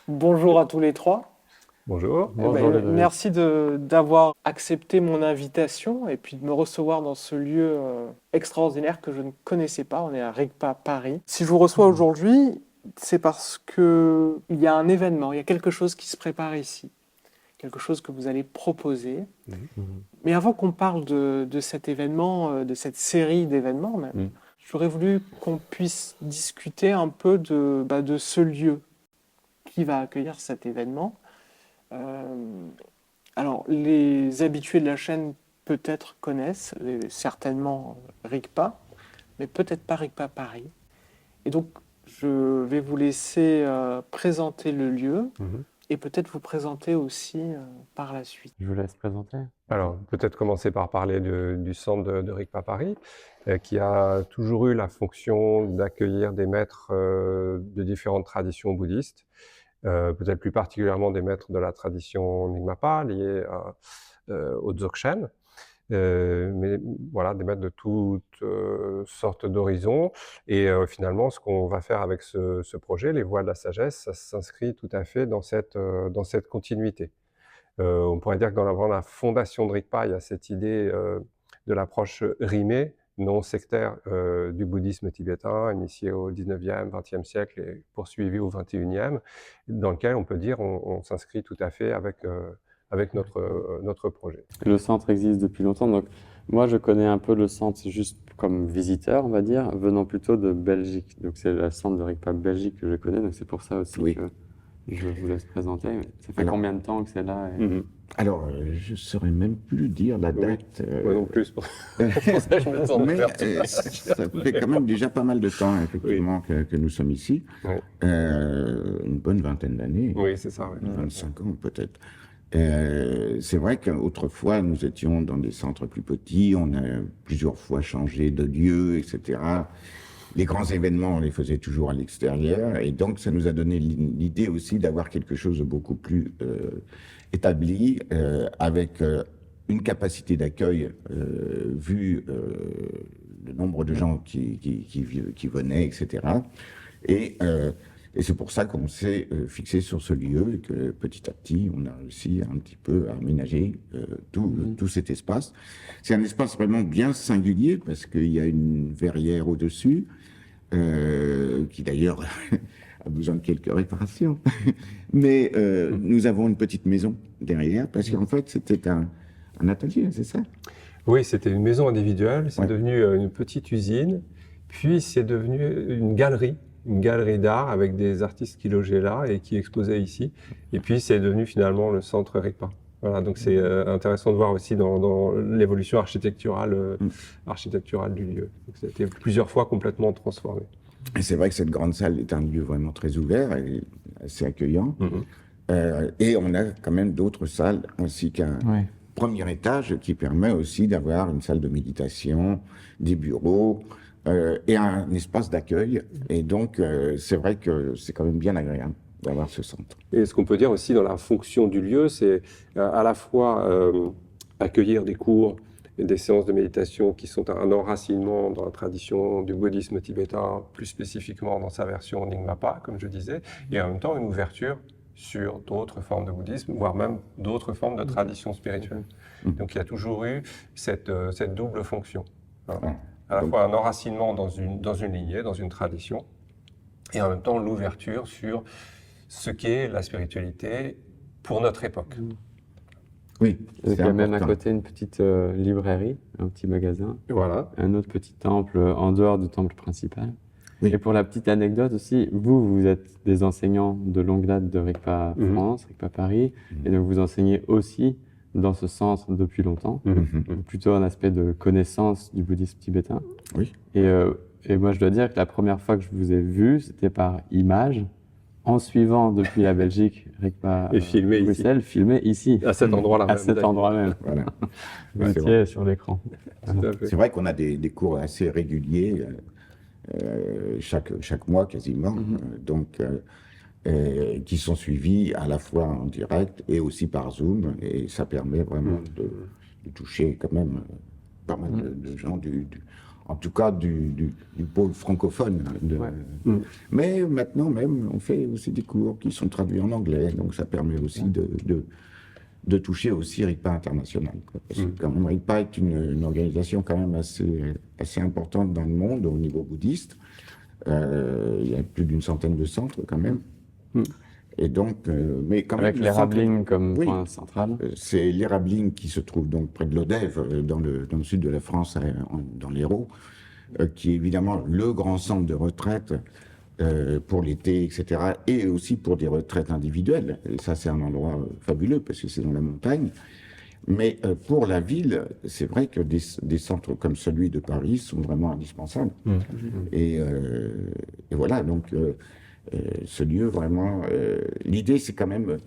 Bonjour à tous les trois. Bonjour. Eh ben, Bonjour Ludovic. merci d'avoir accepté mon invitation et puis de me recevoir dans ce lieu extraordinaire que je ne connaissais pas. On est à Rigpa, Paris. Si je vous reçois aujourd'hui, c'est parce que il y a un événement, il y a quelque chose qui se prépare ici, quelque chose que vous allez proposer. Mhm. Mais avant qu'on parle de cet événement, de cette série d'événements même, Mhm. j'aurais voulu qu'on puisse discuter un peu de ce lieu qui va accueillir cet événement. Euh, alors, les habitués de la chaîne peut-être connaissent, certainement Rigpa, mais peut-être pas Rigpa Paris. Et donc, je vais vous laisser présenter le lieu Mhm. et peut-être vous présenter aussi par la suite. Je vous laisse présenter. Alors, peut-être commencer par parler du centre de Rigpa Paris, qui a toujours eu la fonction d'accueillir des maîtres de différentes traditions bouddhistes, peut-être plus particulièrement des maîtres de la tradition Nyingmapa, liés au Dzogchen. Mais voilà, des maîtres de toutes sortes d'horizons. Et finalement, ce qu'on va faire avec ce projet, les Voies de la Sagesse, ça s'inscrit tout à fait dans cette continuité. On pourrait dire que dans la fondation de Rigpa, il y a cette idée de l'approche rimée, non sectaire du bouddhisme tibétain, initié au 19e, 20e siècle et poursuivi au 21e, dans lequel on peut dire on s'inscrit tout à fait avec notre projet. Le centre existe depuis longtemps, donc moi je connais un peu le centre juste comme visiteur, on va dire, venant plutôt de Belgique. Donc c'est le centre de Rigpa Belgique que je connais, donc c'est pour ça aussi Oui. que je vous laisse présenter. Ça fait Alors- combien de temps que c'est là et- Alors, je ne saurais même plus dire la Oui. date. Moi non plus, c'est pour ça que je m'attends de Mais faire tout ça fait quand même déjà pas mal de temps, effectivement, que nous sommes ici. Ouais. Une bonne vingtaine d'années, Oui, c'est ça. Ouais. 25 ans peut-être. C'est vrai qu'autrefois, nous étions dans des centres plus petits, on a plusieurs fois changé de lieu, etc. Les grands événements, on les faisait toujours à l'extérieur, et donc ça nous a donné l'idée aussi d'avoir quelque chose de beaucoup plus établi, avec une capacité d'accueil, vu le nombre de gens qui venaient, etc. Et c'est pour ça qu'on s'est fixé sur ce lieu et que petit à petit, on a réussi un petit peu à aménager tout cet espace. C'est un espace vraiment bien singulier parce qu'il y a une verrière au-dessus, qui d'ailleurs a besoin de quelques réparations. Mais nous avons une petite maison derrière parce qu'en fait, c'était un atelier, c'est ça? Oui, c'était une maison individuelle, c'est Ouais. devenu une petite usine, puis c'est devenu une galerie d'art avec des artistes qui logeaient là et qui exposaient ici. Et puis c'est devenu finalement le centre Rigpa. Voilà, donc c'est intéressant de voir aussi dans l'évolution architecturale du lieu. Donc ça a été plusieurs fois complètement transformé. Et c'est vrai que cette grande salle est un lieu vraiment très ouvert et assez accueillant. Et on a quand même d'autres salles ainsi qu'un Ouais. premier étage qui permet aussi d'avoir une salle de méditation, des bureaux et un espace d'accueil. Et donc, c'est vrai que c'est quand même bien agréable d'avoir ce centre. Et ce qu'on peut dire aussi dans la fonction du lieu, c'est à la fois accueillir des cours et des séances de méditation qui sont un enracinement dans la tradition du bouddhisme tibétain, plus spécifiquement dans sa version Nyingmapa, comme je disais, et en même temps une ouverture sur d'autres formes de bouddhisme, voire même d'autres formes de traditions spirituelles. Donc il y a toujours eu cette double fonction. Hein. Ouais. À la Donc- fois un enracinement dans une lignée, dans une tradition, et en même temps l'ouverture sur ce qu'est la spiritualité pour notre époque. Oui, Il y c'est a même à important. côté une petite librairie, un petit magasin, Et voilà. un autre petit temple en dehors du temple principal. Oui. Et pour la petite anecdote aussi, vous êtes des enseignants de longue date de Rigpa France, Rigpa Paris, et donc vous enseignez aussi dans ce centre depuis longtemps, plutôt un aspect de connaissance du bouddhisme tibétain. Oui. Et moi, je dois dire que la première fois que je vous ai vu, c'était par image, en suivant depuis la Belgique Rigpa Et filmé ici. Bruxelles, filmé ici, À cet endroit-là à même, cet d'ailleurs. endroit même. Voilà. Vous c'est étiez sur l'écran. Tout à fait. C'est vrai qu'on a des cours assez réguliers, chaque mois quasiment, qui sont suivis à la fois en direct et aussi par Zoom, et ça permet vraiment de toucher quand même pas mal de gens en tout cas du pôle francophone. Mais maintenant même, on fait aussi des cours qui sont traduits en anglais, donc ça permet aussi de toucher aussi RICPA International. Quoi. Parce que quand même, RICPA est une organisation quand même assez importante dans le monde au niveau bouddhiste. Il y a plus d'une centaine de centres quand même. Et donc, mais quand avec même, l'Érabling comme point central. C'est l'Érabling qui se trouve donc près de Lodève, dans le sud de la France, dans l'Hérault, qui est évidemment le grand centre de retraite pour l'été, etc., et aussi pour des retraites individuelles. Et ça, c'est un endroit fabuleux parce que c'est dans la montagne. Mais pour la ville, c'est vrai que des centres comme celui de Paris sont vraiment indispensables. Et voilà, donc ce lieu vraiment... L'idée, c'est quand même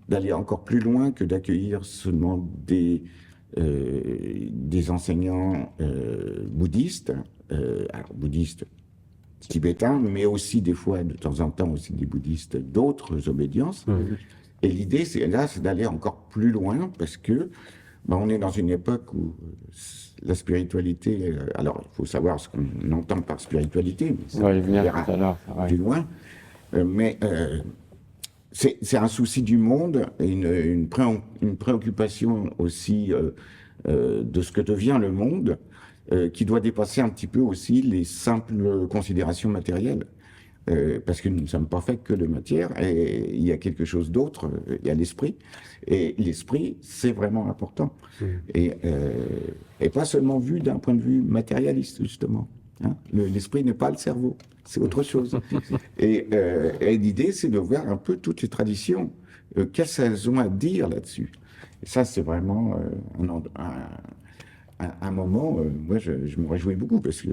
d'aller encore plus loin que d'accueillir seulement des enseignants bouddhistes, alors bouddhistes tibétains, mais aussi des fois, de temps en temps, aussi des bouddhistes d'autres obédiences. Et l'idée, c'est d'aller encore plus loin parce que on est dans une époque où la spiritualité... alors, il faut savoir ce qu'on entend par spiritualité. On va y venir tout à l'heure. Plus loin. Mais c'est un souci du monde et une préoccupation aussi de ce que devient le monde qui doit dépasser un petit peu aussi les simples considérations matérielles. Parce que nous ne sommes pas faits que de matière, et il y a quelque chose d'autre, il y a l'esprit, et l'esprit, c'est vraiment important, et pas seulement vu d'un point de vue matérialiste, justement. Hein. L'esprit n'est pas le cerveau, c'est autre chose. Et l'idée, c'est de voir un peu toutes les traditions, qu'est-ce qu'elles ont à dire là-dessus. Et ça, c'est vraiment un moment, moi je me réjouis beaucoup parce que,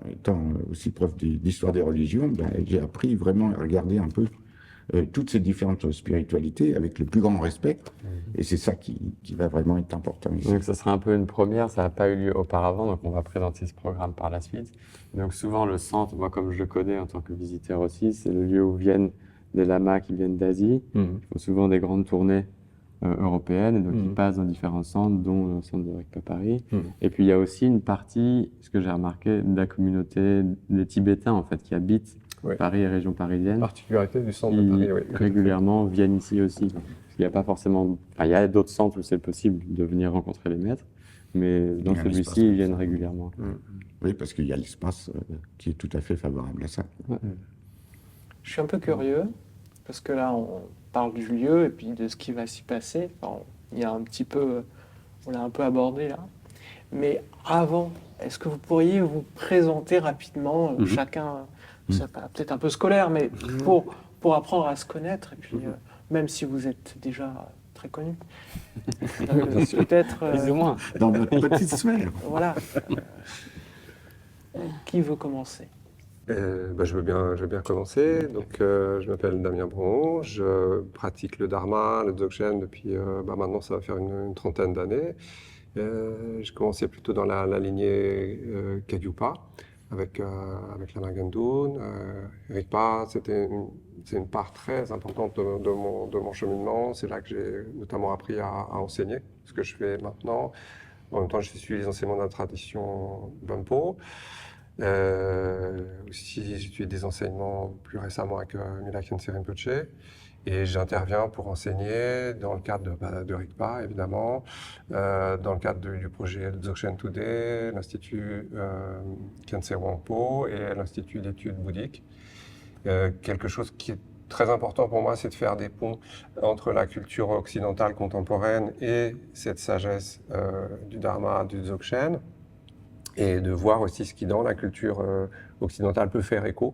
étant aussi prof d'histoire des religions, j'ai appris vraiment à regarder un peu toutes ces différentes spiritualités avec le plus grand respect. Et c'est ça qui va vraiment être important ici. Donc ça sera un peu une première, ça n'a pas eu lieu auparavant, donc on va présenter ce programme par la suite. Donc souvent le centre, moi comme je le connais en tant que visiteur aussi, c'est le lieu où viennent des lamas qui viennent d'Asie. Ils font souvent des grandes tournées européenne, et donc ils passent dans différents centres, dont le centre de RICPA Paris. Et puis il y a aussi une partie, ce que j'ai remarqué, de la communauté des Tibétains en fait, qui habitent Paris et région parisienne. Particularité du centre de Paris, oui. Régulièrement viennent ici aussi. Parce qu'il n'y a pas forcément... Enfin, il y a d'autres centres où c'est possible de venir rencontrer les maîtres, mais dans celui-ci, ils viennent régulièrement. Oui, parce qu'il y a l'espace qui est tout à fait favorable à ça. Je suis un peu curieux, parce que là, on parle du lieu et puis de ce qui va s'y passer. Enfin, il y a un petit peu, on l'a un peu abordé là. Mais avant, est-ce que vous pourriez vous présenter rapidement, chacun, c'est peut-être un peu scolaire, mais pour apprendre à se connaître, et puis même si vous êtes déjà très connu, peut-être... Plus ou moins. Dans notre petite sphère. Voilà. Qui veut commencer ? Je veux bien commencer. Donc, je m'appelle Damien Bron, je pratique le Dharma, le Dzogchen depuis maintenant ça va faire une trentaine d'années. J'ai commencé plutôt dans la lignée Kagyupa avec Lama Gandun. RICPA, c'est une part très importante de mon cheminement. C'est là que j'ai notamment appris à enseigner, ce que je fais maintenant. En même temps, je suis les enseignements de la tradition Bampo. Aussi, j'ai suivi des enseignements plus récemment avec Mila Khyentse Rinpoche, et j'interviens pour enseigner dans le cadre de RICPA, évidemment, dans le cadre du projet Dzogchen Today, l'Institut Khyentse Wangpo et l'Institut d'études bouddhiques. Quelque chose qui est très important pour moi, c'est de faire des ponts entre la culture occidentale contemporaine et cette sagesse du Dharma, du Dzogchen, et de voir aussi ce qui, dans la culture occidentale, peut faire écho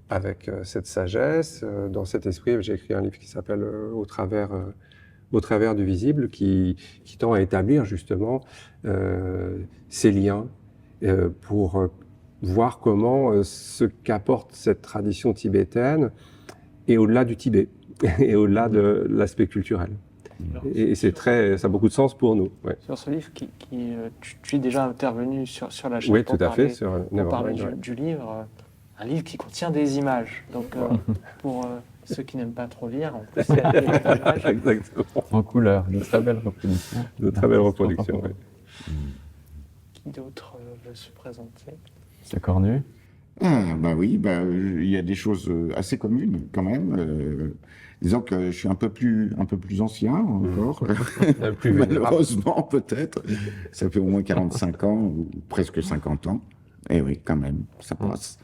avec cette sagesse. Dans cet esprit, j'ai écrit un livre qui s'appelle Au travers du visible, qui tend à établir justement ces liens pour voir comment ce qu'apporte cette tradition tibétaine est au-delà du Tibet et au-delà de l'aspect culturel. Et ça a beaucoup de sens pour nous. Ouais. Sur ce livre, tu es déjà intervenu sur la chaîne. Oui, tout à fait. Pour parler du livre, un livre qui contient des images. Donc, pour ceux qui n'aiment pas trop lire, en plus, il y a des images. Exactement. En couleur, de très belles reproductions. De très belles reproductions, oui. Qui d'autre veut se présenter? C'est Cornu. Ah, bah oui, il y a des choses assez communes quand même. Disons que je suis un peu plus ancien encore, Plus vénérable. malheureusement peut-être. Ça fait au moins 45 ans, ou presque 50 ans. Et oui, quand même, ça passe.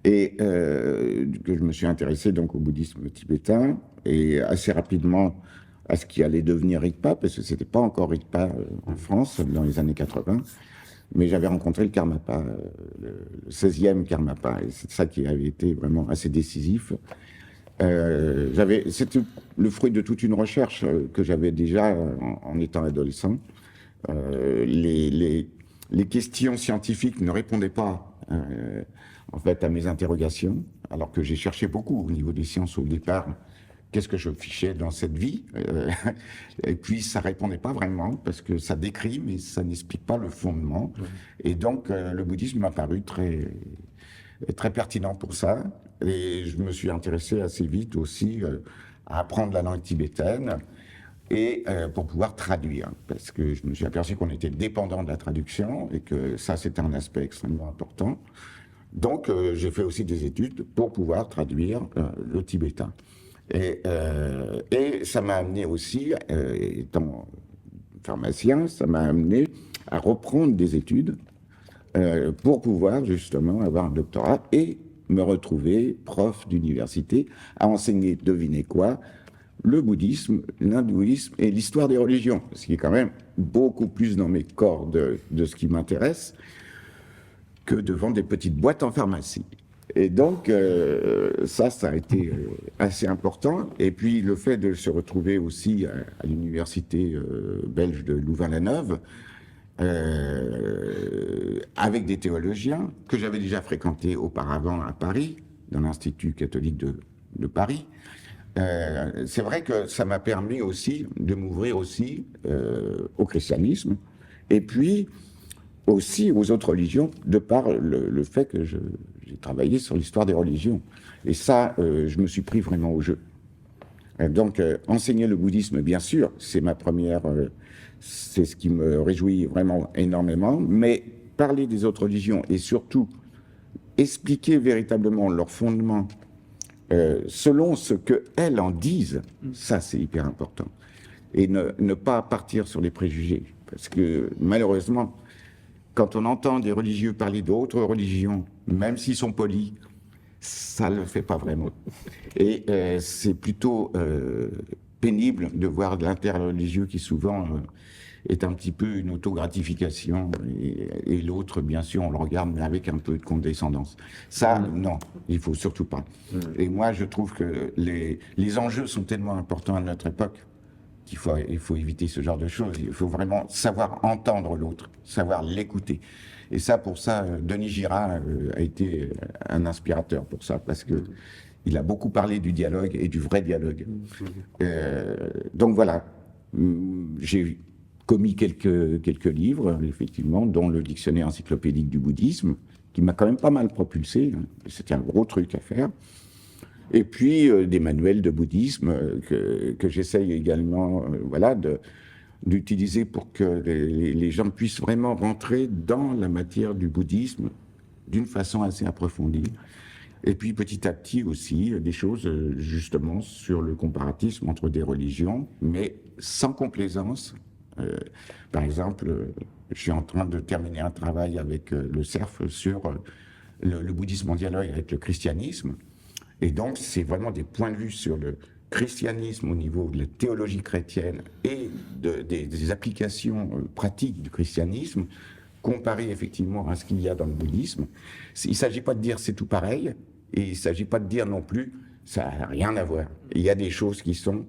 Et que je me suis intéressé donc au bouddhisme tibétain, et assez rapidement à ce qui allait devenir Rigpa, parce que c'était pas encore Rigpa en France dans les années 80. Mais j'avais rencontré le Karmapa, le 16e Karmapa, et c'est ça qui avait été vraiment assez décisif. C'était le fruit de toute une recherche que j'avais déjà en étant adolescent. Les questions scientifiques ne répondaient pas en fait à mes interrogations, alors que j'ai cherché beaucoup au niveau des sciences au départ. Qu'est-ce que je fichais dans cette vie? Et puis ça répondait pas vraiment, parce que ça décrit, mais ça n'explique pas le fondement. Et donc le bouddhisme m'a paru très, très pertinent pour ça. Et je me suis intéressé assez vite aussi à apprendre la langue tibétaine, et pour pouvoir traduire, parce que je me suis aperçu qu'on était dépendant de la traduction, et que ça, c'était un aspect extrêmement important. Donc j'ai fait aussi des études pour pouvoir traduire le tibétain. Et ça m'a amené aussi, étant pharmacien, ça m'a amené à reprendre des études pour pouvoir justement avoir un doctorat et me retrouver prof d'université à enseigner, devinez quoi, le bouddhisme, l'hindouisme et l'histoire des religions, ce qui est quand même beaucoup plus dans mes cordes de ce qui m'intéresse que de vendre des petites boîtes en pharmacie. Et donc, ça a été assez important. Et puis, le fait de se retrouver aussi à l'université belge de Louvain-la-Neuve, avec des théologiens que j'avais déjà fréquentés auparavant à Paris, dans l'Institut catholique de Paris. C'est vrai que ça m'a permis aussi de m'ouvrir aussi au christianisme, et puis aussi aux autres religions, de par le fait que j'ai travaillé sur l'histoire des religions. Et ça, je me suis pris vraiment au jeu. Donc, enseigner le bouddhisme, bien sûr, c'est ma première... c'est ce qui me réjouit vraiment énormément, mais parler des autres religions et surtout expliquer véritablement leurs fondements selon ce qu'elles en disent, ça c'est hyper important. Et ne pas partir sur les préjugés. Parce que malheureusement, quand on entend des religieux parler d'autres religions, même s'ils sont polis, ça ne le fait pas vraiment. Et c'est plutôt pénible de voir de l'interreligieux qui souvent est un petit peu une autogratification, et l'autre, bien sûr, on le regarde, mais avec un peu de condescendance. Ça, non, il faut surtout pas. Et moi, je trouve que les enjeux sont tellement importants à notre époque qu'il faut éviter ce genre de choses. Il faut vraiment savoir entendre l'autre, savoir l'écouter. Et ça, pour ça, Denis Girard a été un inspirateur pour ça, parce que il a beaucoup parlé du dialogue et du vrai dialogue. Donc voilà, j'ai commis quelques livres, effectivement, dont le dictionnaire encyclopédique du bouddhisme, qui m'a quand même pas mal propulsé. C'était un gros truc à faire. Et puis des manuels de bouddhisme que j'essaye également d'utiliser pour que les gens puissent vraiment rentrer dans la matière du bouddhisme d'une façon assez approfondie. Et puis petit à petit aussi des choses justement sur le comparatisme entre des religions, mais sans complaisance. Par exemple, je suis en train de terminer un travail avec le CERF sur le bouddhisme en dialogue avec le christianisme. Et donc, c'est vraiment des points de vue sur le christianisme au niveau de la théologie chrétienne et des applications pratiques du christianisme, comparées effectivement à ce qu'il y a dans le bouddhisme. Il ne s'agit pas de dire c'est tout pareil, et il ne s'agit pas de dire non plus ça n'a rien à voir. Il y a des choses qui sont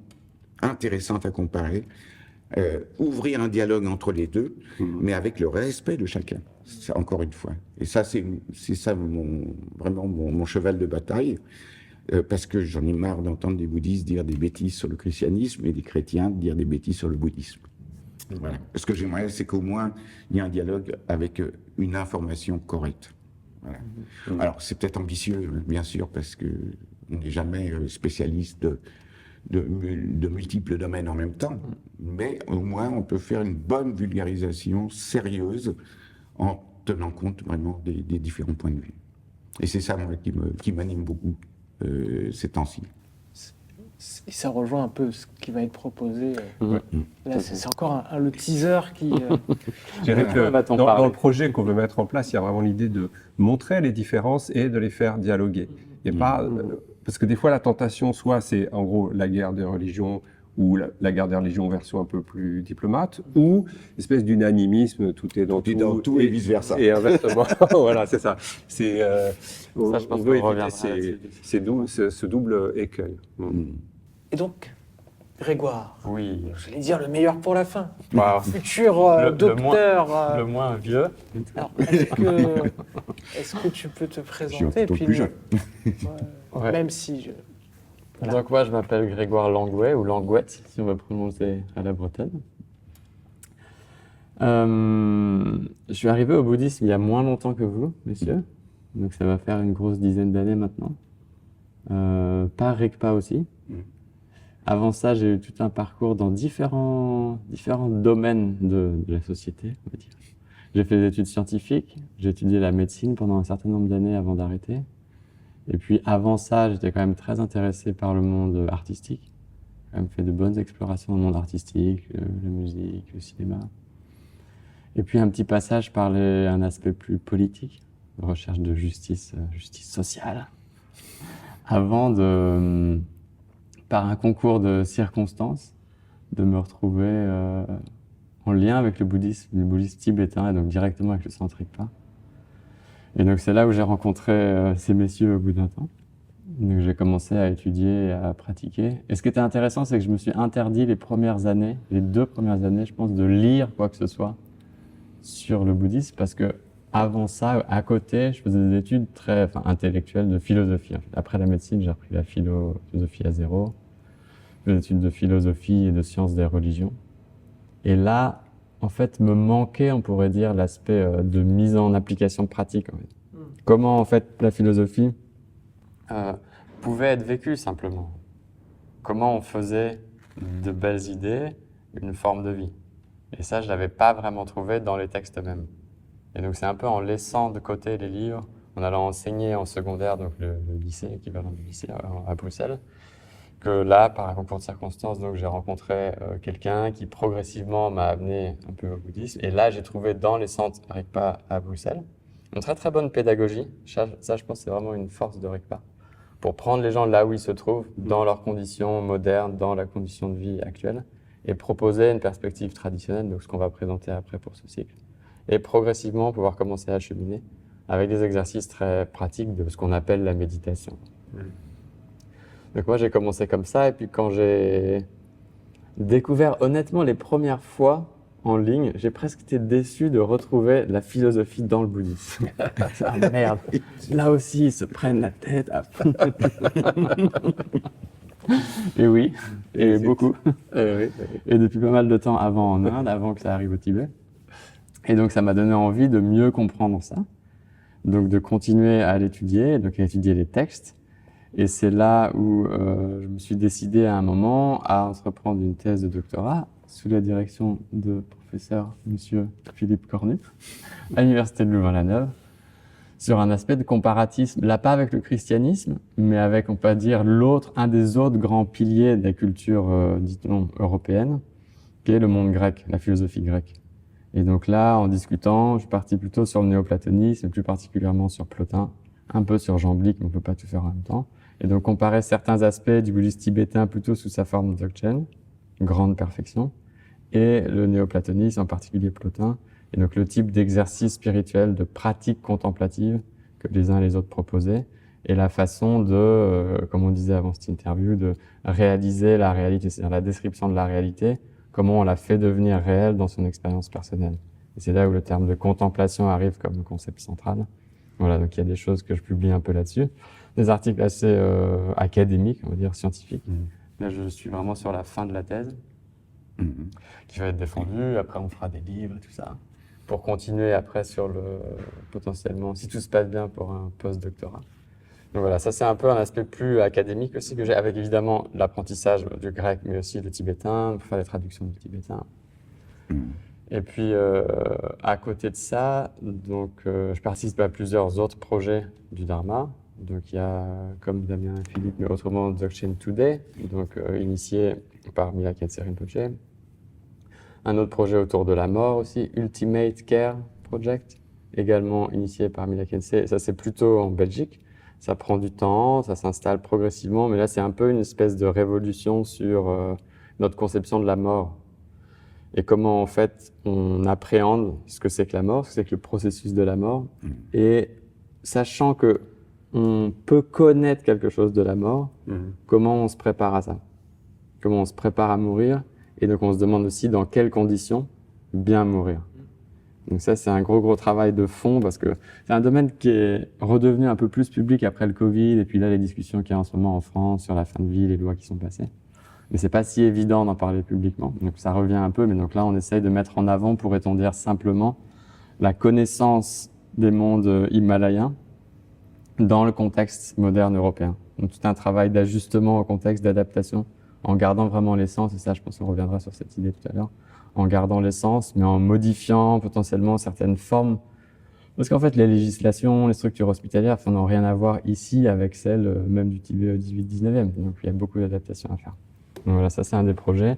intéressantes à comparer, ouvrir un dialogue entre les deux, mais avec le respect de chacun, encore une fois. Et ça, c'est ça vraiment mon cheval de bataille. Parce que j'en ai marre d'entendre des bouddhistes dire des bêtises sur le christianisme et des chrétiens dire des bêtises sur le bouddhisme. Voilà. Ce que j'aimerais, c'est qu'au moins, il y ait un dialogue avec une information correcte. Voilà. Alors, c'est peut-être ambitieux, bien sûr, parce qu'on n'est jamais spécialiste de multiples domaines en même temps, mais au moins, on peut faire une bonne vulgarisation sérieuse en tenant compte vraiment des différents points de vue. Et c'est ça, moi, qui m'anime beaucoup ces temps-ci. Et ça rejoint un peu ce qui va être proposé. Ouais. Là, c'est encore le teaser qui... Je dirais que Va-t-on dans parler le projet qu'on veut mettre en place, il y a vraiment l'idée de montrer les différences et de les faire dialoguer. Et pas, parce que des fois, la tentation, soit c'est en gros la guerre des religions, ou la guerre des religions version un peu plus diplomate, ou espèce d'unanimisme, tout est dans Tout est dans tout et vice-versa. Et inversement, voilà, c'est ça. C'est, Ça, je pense on veut qu'on éviter reviendra là-dessus. ce double écueil. Et donc, Grégoire, Oui. j'allais dire le meilleur pour la fin. Wow. Futur Le docteur. Le moins vieux. Alors, est-ce que tu peux te présenter plutôt plus jeune. Ouais. Même si je... Voilà. Donc moi, je m'appelle Grégoire Langouet, ou Langouette, si on veut prononcer à la bretonne. Je suis arrivé au bouddhisme il y a moins longtemps que vous, messieurs. Donc ça va faire une grosse dizaine d'années maintenant. Pas Rigpa aussi. Avant ça, j'ai eu tout un parcours dans différents domaines de la société, on va dire. J'ai fait des études scientifiques, j'ai étudié la médecine pendant un certain nombre d'années avant d'arrêter. Et puis avant ça, j'étais quand même très intéressé par le monde artistique. J'ai quand même fait de bonnes explorations dans le monde artistique, la musique, le cinéma. Et puis un petit passage par un aspect plus politique, recherche de justice sociale. Avant de, par un concours de circonstances, de me retrouver en lien avec le bouddhisme tibétain, et donc directement avec le centre Rigpa. Et donc c'est là où j'ai rencontré ces messieurs au bout d'un temps. Donc j'ai commencé à étudier et à pratiquer. Et ce qui était intéressant, c'est que je me suis interdit les 2 premières années, je pense, de lire quoi que ce soit sur le bouddhisme, parce que avant ça, à côté, je faisais des études très intellectuelles de philosophie. En fait. Après la médecine, j'ai repris la philosophie à zéro, des études de philosophie et de sciences des religions. Et là, en fait, me manquait, on pourrait dire, l'aspect de mise en application pratique. En fait. Comment, en fait, la philosophie pouvait être vécue simplement. Comment on faisait de belles idées une forme de vie. Et ça, je ne l'avais pas vraiment trouvé dans les textes eux-mêmes. Et donc, c'est un peu en laissant de côté les livres, en allant enseigner en secondaire, donc le lycée, l'équivalent du lycée à Bruxelles, que là, par un concours de circonstances, donc j'ai rencontré quelqu'un qui progressivement m'a amené un peu au bouddhisme. Et là, j'ai trouvé dans les centres Rigpa à Bruxelles une très très bonne pédagogie. Ça, je pense, c'est vraiment une force de Rigpa. Pour prendre les gens là où ils se trouvent, dans leurs conditions modernes, dans la condition de vie actuelle, et proposer une perspective traditionnelle, donc ce qu'on va présenter après pour ce cycle. Et progressivement pouvoir commencer à cheminer avec des exercices très pratiques de ce qu'on appelle la méditation. Donc moi, j'ai commencé comme ça, et puis quand j'ai découvert honnêtement les premières fois en ligne, j'ai presque été déçu de retrouver la philosophie dans le bouddhisme. Ah merde, là aussi, ils se prennent la tête à fond. Et oui, et beaucoup. Et depuis pas mal de temps avant en Inde, avant que ça arrive au Tibet. Et donc ça m'a donné envie de mieux comprendre ça, donc de continuer à l'étudier, donc à étudier les textes. Et c'est là où je me suis décidé à un moment à entreprendre une thèse de doctorat sous la direction de professeur monsieur Philippe Cornu à l'université de Louvain-la-Neuve sur un aspect de comparatisme, là pas avec le christianisme, mais avec, on peut dire, un des autres grands piliers de la culture, disons, européenne, qui est le monde grec, la philosophie grecque. Et donc là, en discutant, je suis parti plutôt sur le néoplatonisme, et plus particulièrement sur Plotin, un peu sur Jean Blic, mais on ne peut pas tout faire en même temps. Et donc comparer certains aspects du bouddhisme tibétain plutôt sous sa forme de Dzogchen, grande perfection, et le néoplatonisme, en particulier Plotin, et donc le type d'exercice spirituel, de pratique contemplative que les uns et les autres proposaient, et la façon de, comme on disait avant cette interview, de réaliser la réalité, c'est-à-dire la description de la réalité, comment on la fait devenir réelle dans son expérience personnelle. Et c'est là où le terme de contemplation arrive comme concept central. Voilà, donc il y a des choses que je publie un peu là-dessus. Des articles assez académiques, on va dire scientifiques. Là, je suis vraiment sur la fin de la thèse, qui va être défendue. Après, on fera des livres et tout ça, pour continuer après sur potentiellement, si tout se passe bien, pour un post-doctorat. Donc voilà, ça c'est un peu un aspect plus académique aussi que j'ai, avec évidemment l'apprentissage du grec, mais aussi le tibétain, pour faire les traductions du tibétain. Et puis, à côté de ça, donc, je participe à plusieurs autres projets du Dharma. Donc, il y a, comme Damien et Philippe, mais autrement, Dzogchen Today, donc, initié par Mila Khetse Rinpoche. Un autre projet autour de la mort aussi, Ultimate Care Project, également initié par Mila Khetse. Ça, c'est plutôt en Belgique. Ça prend du temps, ça s'installe progressivement, mais là, c'est un peu une espèce de révolution sur notre conception de la mort. Et comment, en fait, on appréhende ce que c'est que la mort, ce que c'est que le processus de la mort. Et sachant que on peut connaître quelque chose de la mort, comment on se prépare à ça? Comment on se prépare à mourir? Et donc, on se demande aussi dans quelles conditions bien mourir. Donc ça, c'est un gros travail de fond parce que c'est un domaine qui est redevenu un peu plus public après le Covid et puis là, les discussions qu'il y a en ce moment en France sur la fin de vie, les lois qui sont passées. Mais c'est pas si évident d'en parler publiquement. Donc ça revient un peu, mais donc là, on essaye de mettre en avant, pourrait-on dire simplement, la connaissance des mondes himalayens dans le contexte moderne européen. Donc tout un travail d'ajustement au contexte, d'adaptation, en gardant vraiment l'essence, et ça, je pense qu'on reviendra sur cette idée tout à l'heure, en gardant l'essence, mais en modifiant potentiellement certaines formes. Parce qu'en fait, les législations, les structures hospitalières, n'ont rien à voir ici avec celles même du Tibet 18-19e. Donc il y a beaucoup d'adaptations à faire. Donc voilà, ça c'est un des projets.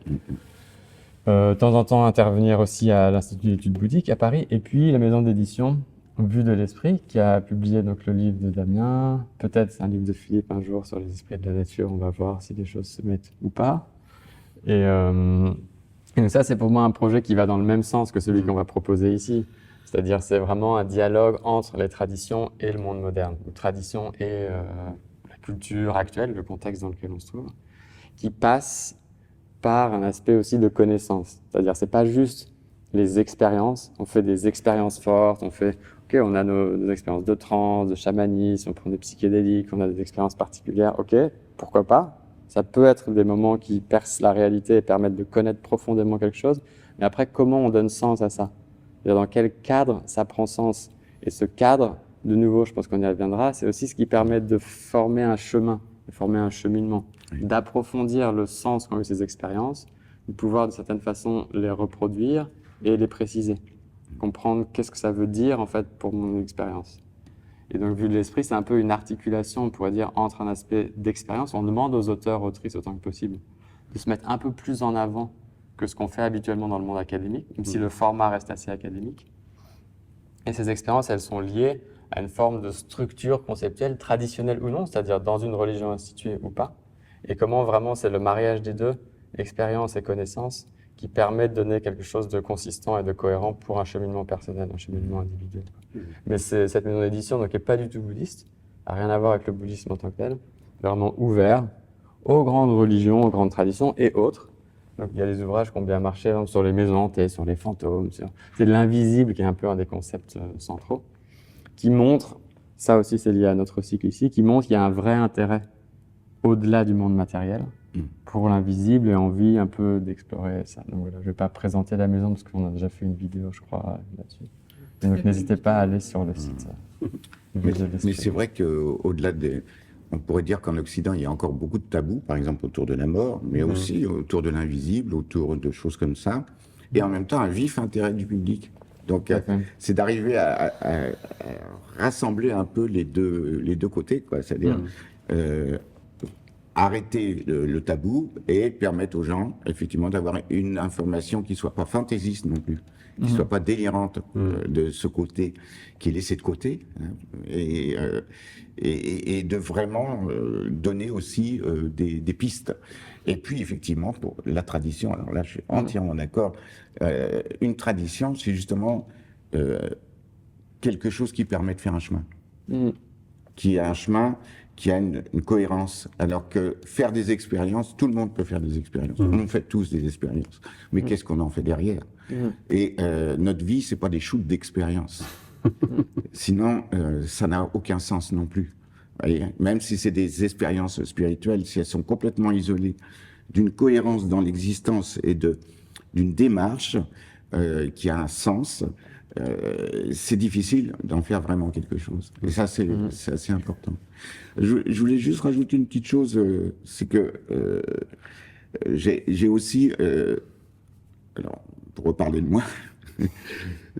De temps en temps, intervenir aussi à l'Institut d'études bouddhiques à Paris, et puis la maison d'édition Vue de l'Esprit, qui a publié donc le livre de Damien, peut-être un livre de Philippe un jour sur les esprits de la nature, on va voir si les choses se mettent ou pas. Et donc ça, c'est pour moi un projet qui va dans le même sens que celui qu'on va proposer ici. C'est-à-dire, c'est vraiment un dialogue entre les traditions et le monde moderne, ou tradition et la culture actuelle, le contexte dans lequel on se trouve, qui passe par un aspect aussi de connaissance. C'est-à-dire, c'est pas juste les expériences. On fait des expériences fortes, on a nos expériences de transe, de chamanisme, on prend des psychédéliques, on a des expériences particulières. Ok, pourquoi pas? Ça peut être des moments qui percent la réalité et permettent de connaître profondément quelque chose. Mais après, comment on donne sens à ça? C'est-à-dire, dans quel cadre ça prend sens? Et ce cadre, de nouveau, je pense qu'on y reviendra, c'est aussi ce qui permet de former un chemin, de former un cheminement, d'approfondir le sens qu'ont eu ces expériences, de pouvoir, de certaine façon, les reproduire et les préciser. Comprendre qu'est-ce que ça veut dire, en fait, pour mon expérience. Et donc, Vue de l'Esprit, c'est un peu une articulation, on pourrait dire, entre un aspect d'expérience. On demande aux auteurs, autrices, autant que possible, de se mettre un peu plus en avant que ce qu'on fait habituellement dans le monde académique, même si le format reste assez académique. Et ces expériences, elles sont liées à une forme de structure conceptuelle, traditionnelle ou non, c'est-à-dire dans une religion instituée ou pas. Et comment vraiment c'est le mariage des deux, expérience et connaissance, qui permet de donner quelque chose de consistant et de cohérent pour un cheminement personnel, un cheminement individuel. Mais cette maison d'édition n'est pas du tout bouddhiste, n'a rien à voir avec le bouddhisme en tant que tel, vraiment ouvert aux grandes religions, aux grandes traditions et autres. Donc il y a des ouvrages qui ont bien marché sur les maisons hantées, sur les fantômes, c'est l'invisible qui est un peu un des concepts centraux, qui montre, ça aussi c'est lié à notre cycle ici, qui montre qu'il y a un vrai intérêt au-delà du monde matériel, pour l'invisible et envie un peu d'explorer ça. Donc voilà, je ne vais pas présenter la maison parce qu'on a déjà fait une vidéo, je crois, là-dessus. Donc n'hésitez pas à aller sur le site. Mais c'est vrai qu'au-delà des... On pourrait dire qu'en Occident, il y a encore beaucoup de tabous, par exemple autour de la mort, mais aussi autour de l'invisible, autour de choses comme ça, et en même temps un vif intérêt du public. Donc c'est d'arriver à rassembler un peu les deux côtés, quoi. C'est-à-dire arrêter le tabou et permettre aux gens, effectivement, d'avoir une information qui soit pas fantaisiste non plus, qui soit pas délirante de ce côté, qui est laissé de côté, hein, et de vraiment donner aussi des pistes. Et puis, effectivement, pour la tradition, alors là, je suis entièrement d'accord, une tradition, c'est justement quelque chose qui permet de faire un chemin, qui a un chemin, qui a une cohérence, alors que faire des expériences, tout le monde peut faire des expériences. On fait tous des expériences. Mais qu'est-ce qu'on en fait derrière? Et notre vie, c'est pas des shoots d'expériences. Sinon, ça n'a aucun sens non plus. Voyez, même si c'est des expériences spirituelles, si elles sont complètement isolées d'une cohérence dans l'existence et d'une démarche qui a un sens, c'est difficile d'en faire vraiment quelque chose. Et ça, c'est assez important. Je voulais juste rajouter une petite chose, c'est que j'ai aussi, alors pour reparler de moi,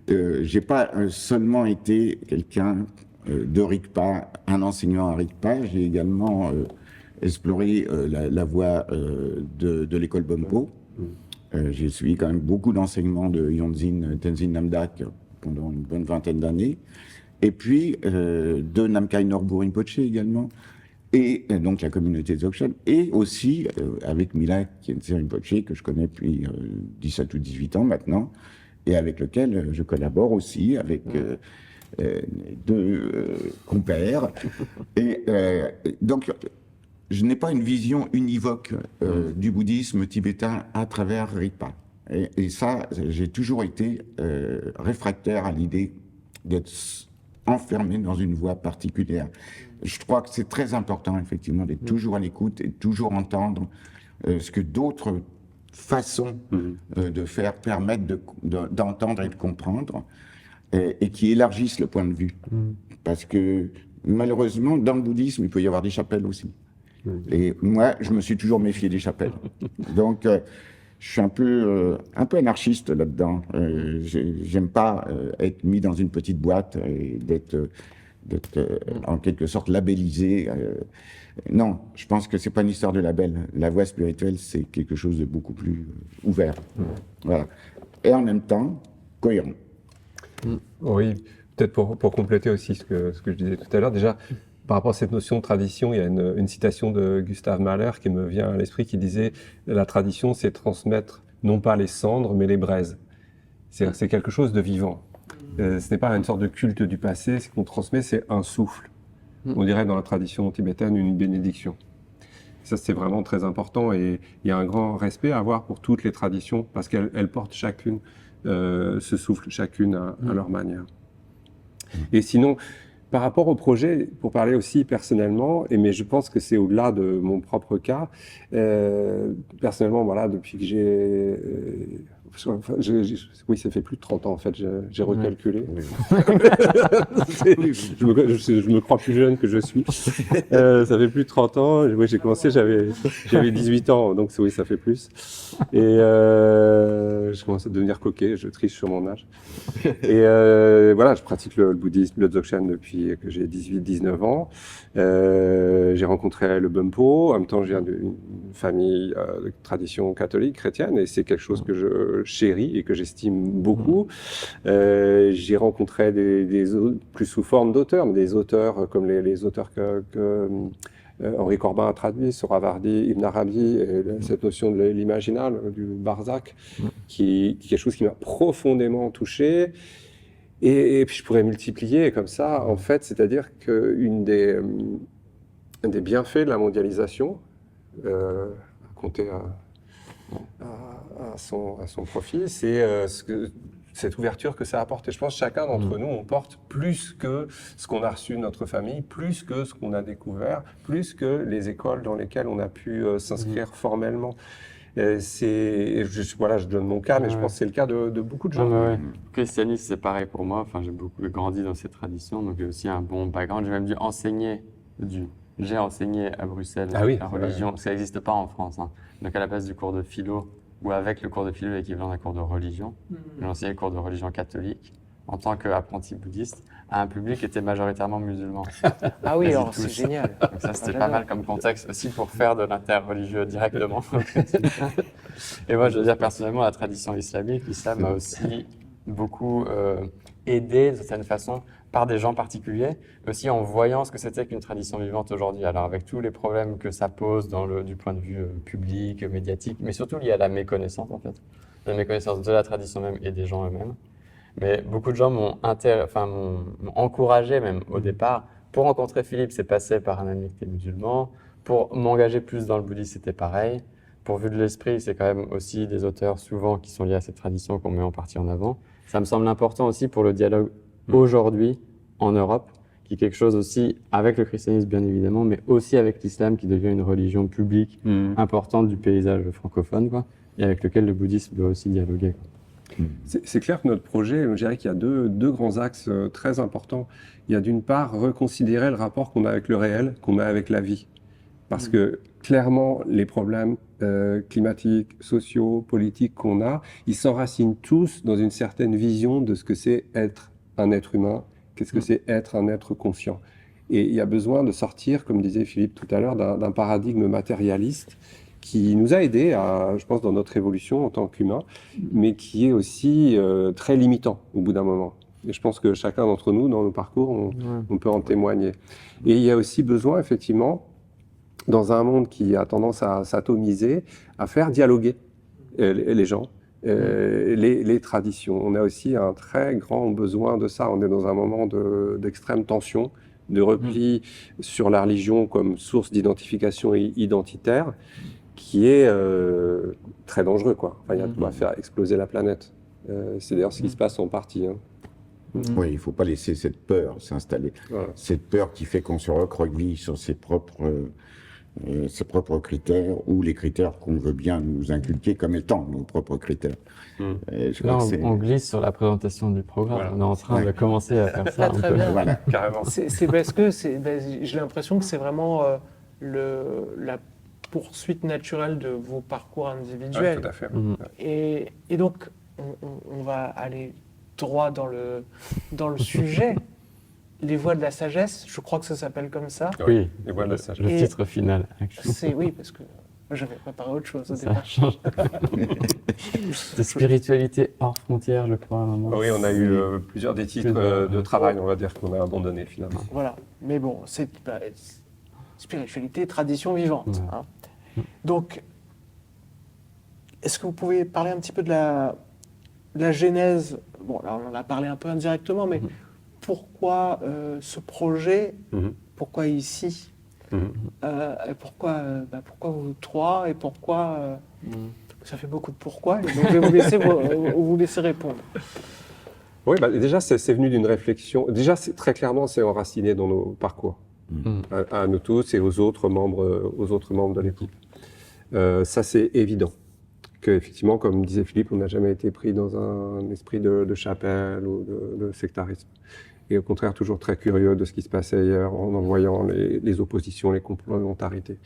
J'ai pas seulement été quelqu'un de RICPA, un enseignant à RICPA, j'ai également exploré la voie de l'école Bompo. J'ai suivi quand même beaucoup d'enseignements de Yonzin Tenzin Namdak pendant une bonne vingtaine d'années. Et puis de Namkhai Norbu Rinpoche également. Et donc la communauté Dzogchen. Et aussi avec Mila Khyentse Rinpoche, que je connais depuis 17 ou 18 ans maintenant, et avec lequel je collabore aussi avec deux compères. Et donc, je n'ai pas une vision univoque du bouddhisme tibétain à travers Rigpa. Et ça, j'ai toujours été réfractaire à l'idée d'être enfermé dans une voie particulière. Je crois que c'est très important, effectivement, d'être toujours à l'écoute et toujours entendre ce que d'autres façons de faire permettent d'entendre et de comprendre et qui élargissent le point de vue. Parce que, malheureusement, dans le bouddhisme, il peut y avoir des chapelles aussi. Et moi, je me suis toujours méfié des chapelles. Donc, je suis un peu anarchiste là-dedans. J'aime pas être mis dans une petite boîte et d'être en quelque sorte labellisé. Non, je pense que c'est pas une histoire de label. La voie spirituelle, c'est quelque chose de beaucoup plus ouvert. Voilà. Et en même temps, cohérent. Oui, peut-être pour compléter aussi ce que je disais tout à l'heure, déjà, par rapport à cette notion de tradition, il y a une citation de Gustav Mahler qui me vient à l'esprit qui disait « La tradition, c'est transmettre non pas les cendres, mais les braises ». C'est quelque chose de vivant. Ce n'est pas une sorte de culte du passé, ce qu'on transmet, c'est un souffle. On dirait dans la tradition tibétaine une bénédiction. Ça, c'est vraiment très important et il y a un grand respect à avoir pour toutes les traditions parce qu'elles portent chacune ce souffle, chacune à leur manière. Et sinon, par rapport au projet, pour parler aussi personnellement, mais je pense que c'est au-delà de mon propre cas, personnellement, voilà, depuis que oui, ça fait plus de 30 ans en fait, j'ai recalculé. Je me crois plus jeune que je suis. Ça fait plus de 30 ans. Oui, j'ai commencé, j'avais 18 ans, donc oui, ça fait plus. Et je commence à devenir coquet, je triche sur mon âge. Et voilà, je pratique le bouddhisme, le Dzogchen depuis que j'ai 18-19 ans. J'ai rencontré le Bumpo, en même temps je viens d'une famille de tradition catholique, chrétienne, et c'est quelque chose que je chéris et que j'estime beaucoup. J'ai rencontré plus sous forme d'auteurs, mais des auteurs comme les auteurs que Henri Corbin a traduit, Sohrawardi, Ibn Arabi, et cette notion de l'imaginal, du Barzac, qui est quelque chose qui m'a profondément touché. Et puis je pourrais multiplier comme ça, en fait, c'est-à-dire qu'un des bienfaits de la mondialisation, compter à son profit, c'est cette ouverture que ça apporte. Et je pense que chacun d'entre nous, on porte plus que ce qu'on a reçu de notre famille, plus que ce qu'on a découvert, plus que les écoles dans lesquelles on a pu s'inscrire formellement. Voilà, je donne mon cas, mais je pense que c'est le cas de beaucoup de gens. Le christianisme, c'est pareil pour moi. Enfin, j'ai beaucoup grandi dans ces traditions, donc j'ai aussi un bon background. J'ai même dû enseigner J'ai enseigné à Bruxelles la religion, ça n'existe pas en France. Donc à la place du cours de philo, ou avec le cours de philo l'équivalent d'un cours de religion, j'ai enseigné le cours de religion catholique en tant qu'apprenti bouddhiste à un public qui était majoritairement musulman. Ah oui, alors c'est génial. Donc ça, c'était pas mal comme contexte aussi pour faire de l'interreligieux directement. Et moi, je veux dire personnellement, la tradition islamique, l'islam m'a aussi beaucoup aidé de certaine façon par des gens particuliers, aussi en voyant ce que c'était qu'une tradition vivante aujourd'hui. Alors avec tous les problèmes que ça pose du point de vue public, médiatique, mais surtout lié à la méconnaissance en fait, la méconnaissance de la tradition même et des gens eux-mêmes. Mais beaucoup de gens m'ont encouragé même au départ. Pour rencontrer Philippe, c'est passé par un ami qui était musulman. Pour m'engager plus dans le bouddhisme, c'était pareil. Pour Vue de l'Esprit, c'est quand même aussi des auteurs souvent qui sont liés à cette tradition qu'on met en partie en avant. Ça me semble important aussi pour le dialogue aujourd'hui en Europe, qui est quelque chose aussi avec le christianisme bien évidemment, mais aussi avec l'islam qui devient une religion publique importante du paysage francophone, quoi, et avec lequel le bouddhisme doit aussi dialoguer. C'est clair que notre projet, je dirais qu'il y a deux grands axes très importants. Il y a d'une part reconsidérer le rapport qu'on a avec le réel, qu'on a avec la vie. Parce que clairement, les problèmes climatiques, sociaux, politiques qu'on a, ils s'enracinent tous dans une certaine vision de ce que c'est être un être humain, qu'est-ce que c'est être un être conscient. Et il y a besoin de sortir, comme disait Philippe tout à l'heure, d'un paradigme matérialiste qui nous a aidés, je pense, dans notre évolution en tant qu'humains, mais qui est aussi très limitant au bout d'un moment. Et je pense que chacun d'entre nous, dans nos parcours, on peut en témoigner. Et il y a aussi besoin, effectivement, dans un monde qui a tendance à s'atomiser, à faire dialoguer les gens, les traditions. On a aussi un très grand besoin de ça. On est dans un moment d'extrême tension, de repli sur la religion comme source d'identification identitaire, qui est très dangereux, quoi. Enfin, il va faire exploser la planète. C'est d'ailleurs ce qui se passe en partie. Hein. Oui, il ne faut pas laisser cette peur s'installer. Voilà. Cette peur qui fait qu'on se recroqueville sur ses propres critères ou les critères qu'on veut bien nous inculquer comme étant nos propres critères. Là, on glisse sur la présentation du programme. Voilà. On est en train de commencer à faire ça. Très bien. Voilà. Carrément. C'est parce que j'ai l'impression que c'est vraiment la poursuite naturelle de vos parcours individuels. Ouais, tout à fait. Et donc, on va aller droit dans le sujet. Les voies de la sagesse, je crois que ça s'appelle comme ça. Oui, les voies de la sagesse. Le titre final. Oui, parce que j'avais préparé autre chose au ça départ. Change. De spiritualité hors frontières, je crois. À un moment. Oui, on a eu plusieurs des titres de travail, on va dire, qu'on a abandonnés finalement. Voilà, mais bon, c'est spiritualité, tradition vivante. Ouais. Hein. Donc, est-ce que vous pouvez parler un petit peu de la genèse? Bon, là, on en a parlé un peu indirectement, mais pourquoi ce projet? Pourquoi ici? Pourquoi vous trois? Et pourquoi ça fait beaucoup de pourquoi, et donc je vais vous laisser répondre. Oui, déjà, c'est venu d'une réflexion. Déjà, très clairement, c'est enraciné dans nos parcours, à nous tous et aux autres membres de l'équipe. Ça, c'est évident. Qu'effectivement, comme disait Philippe, on n'a jamais été pris dans un esprit de chapelle ou de sectarisme. Et au contraire, toujours très curieux de ce qui se passait ailleurs, en voyant les oppositions, les complémentarités.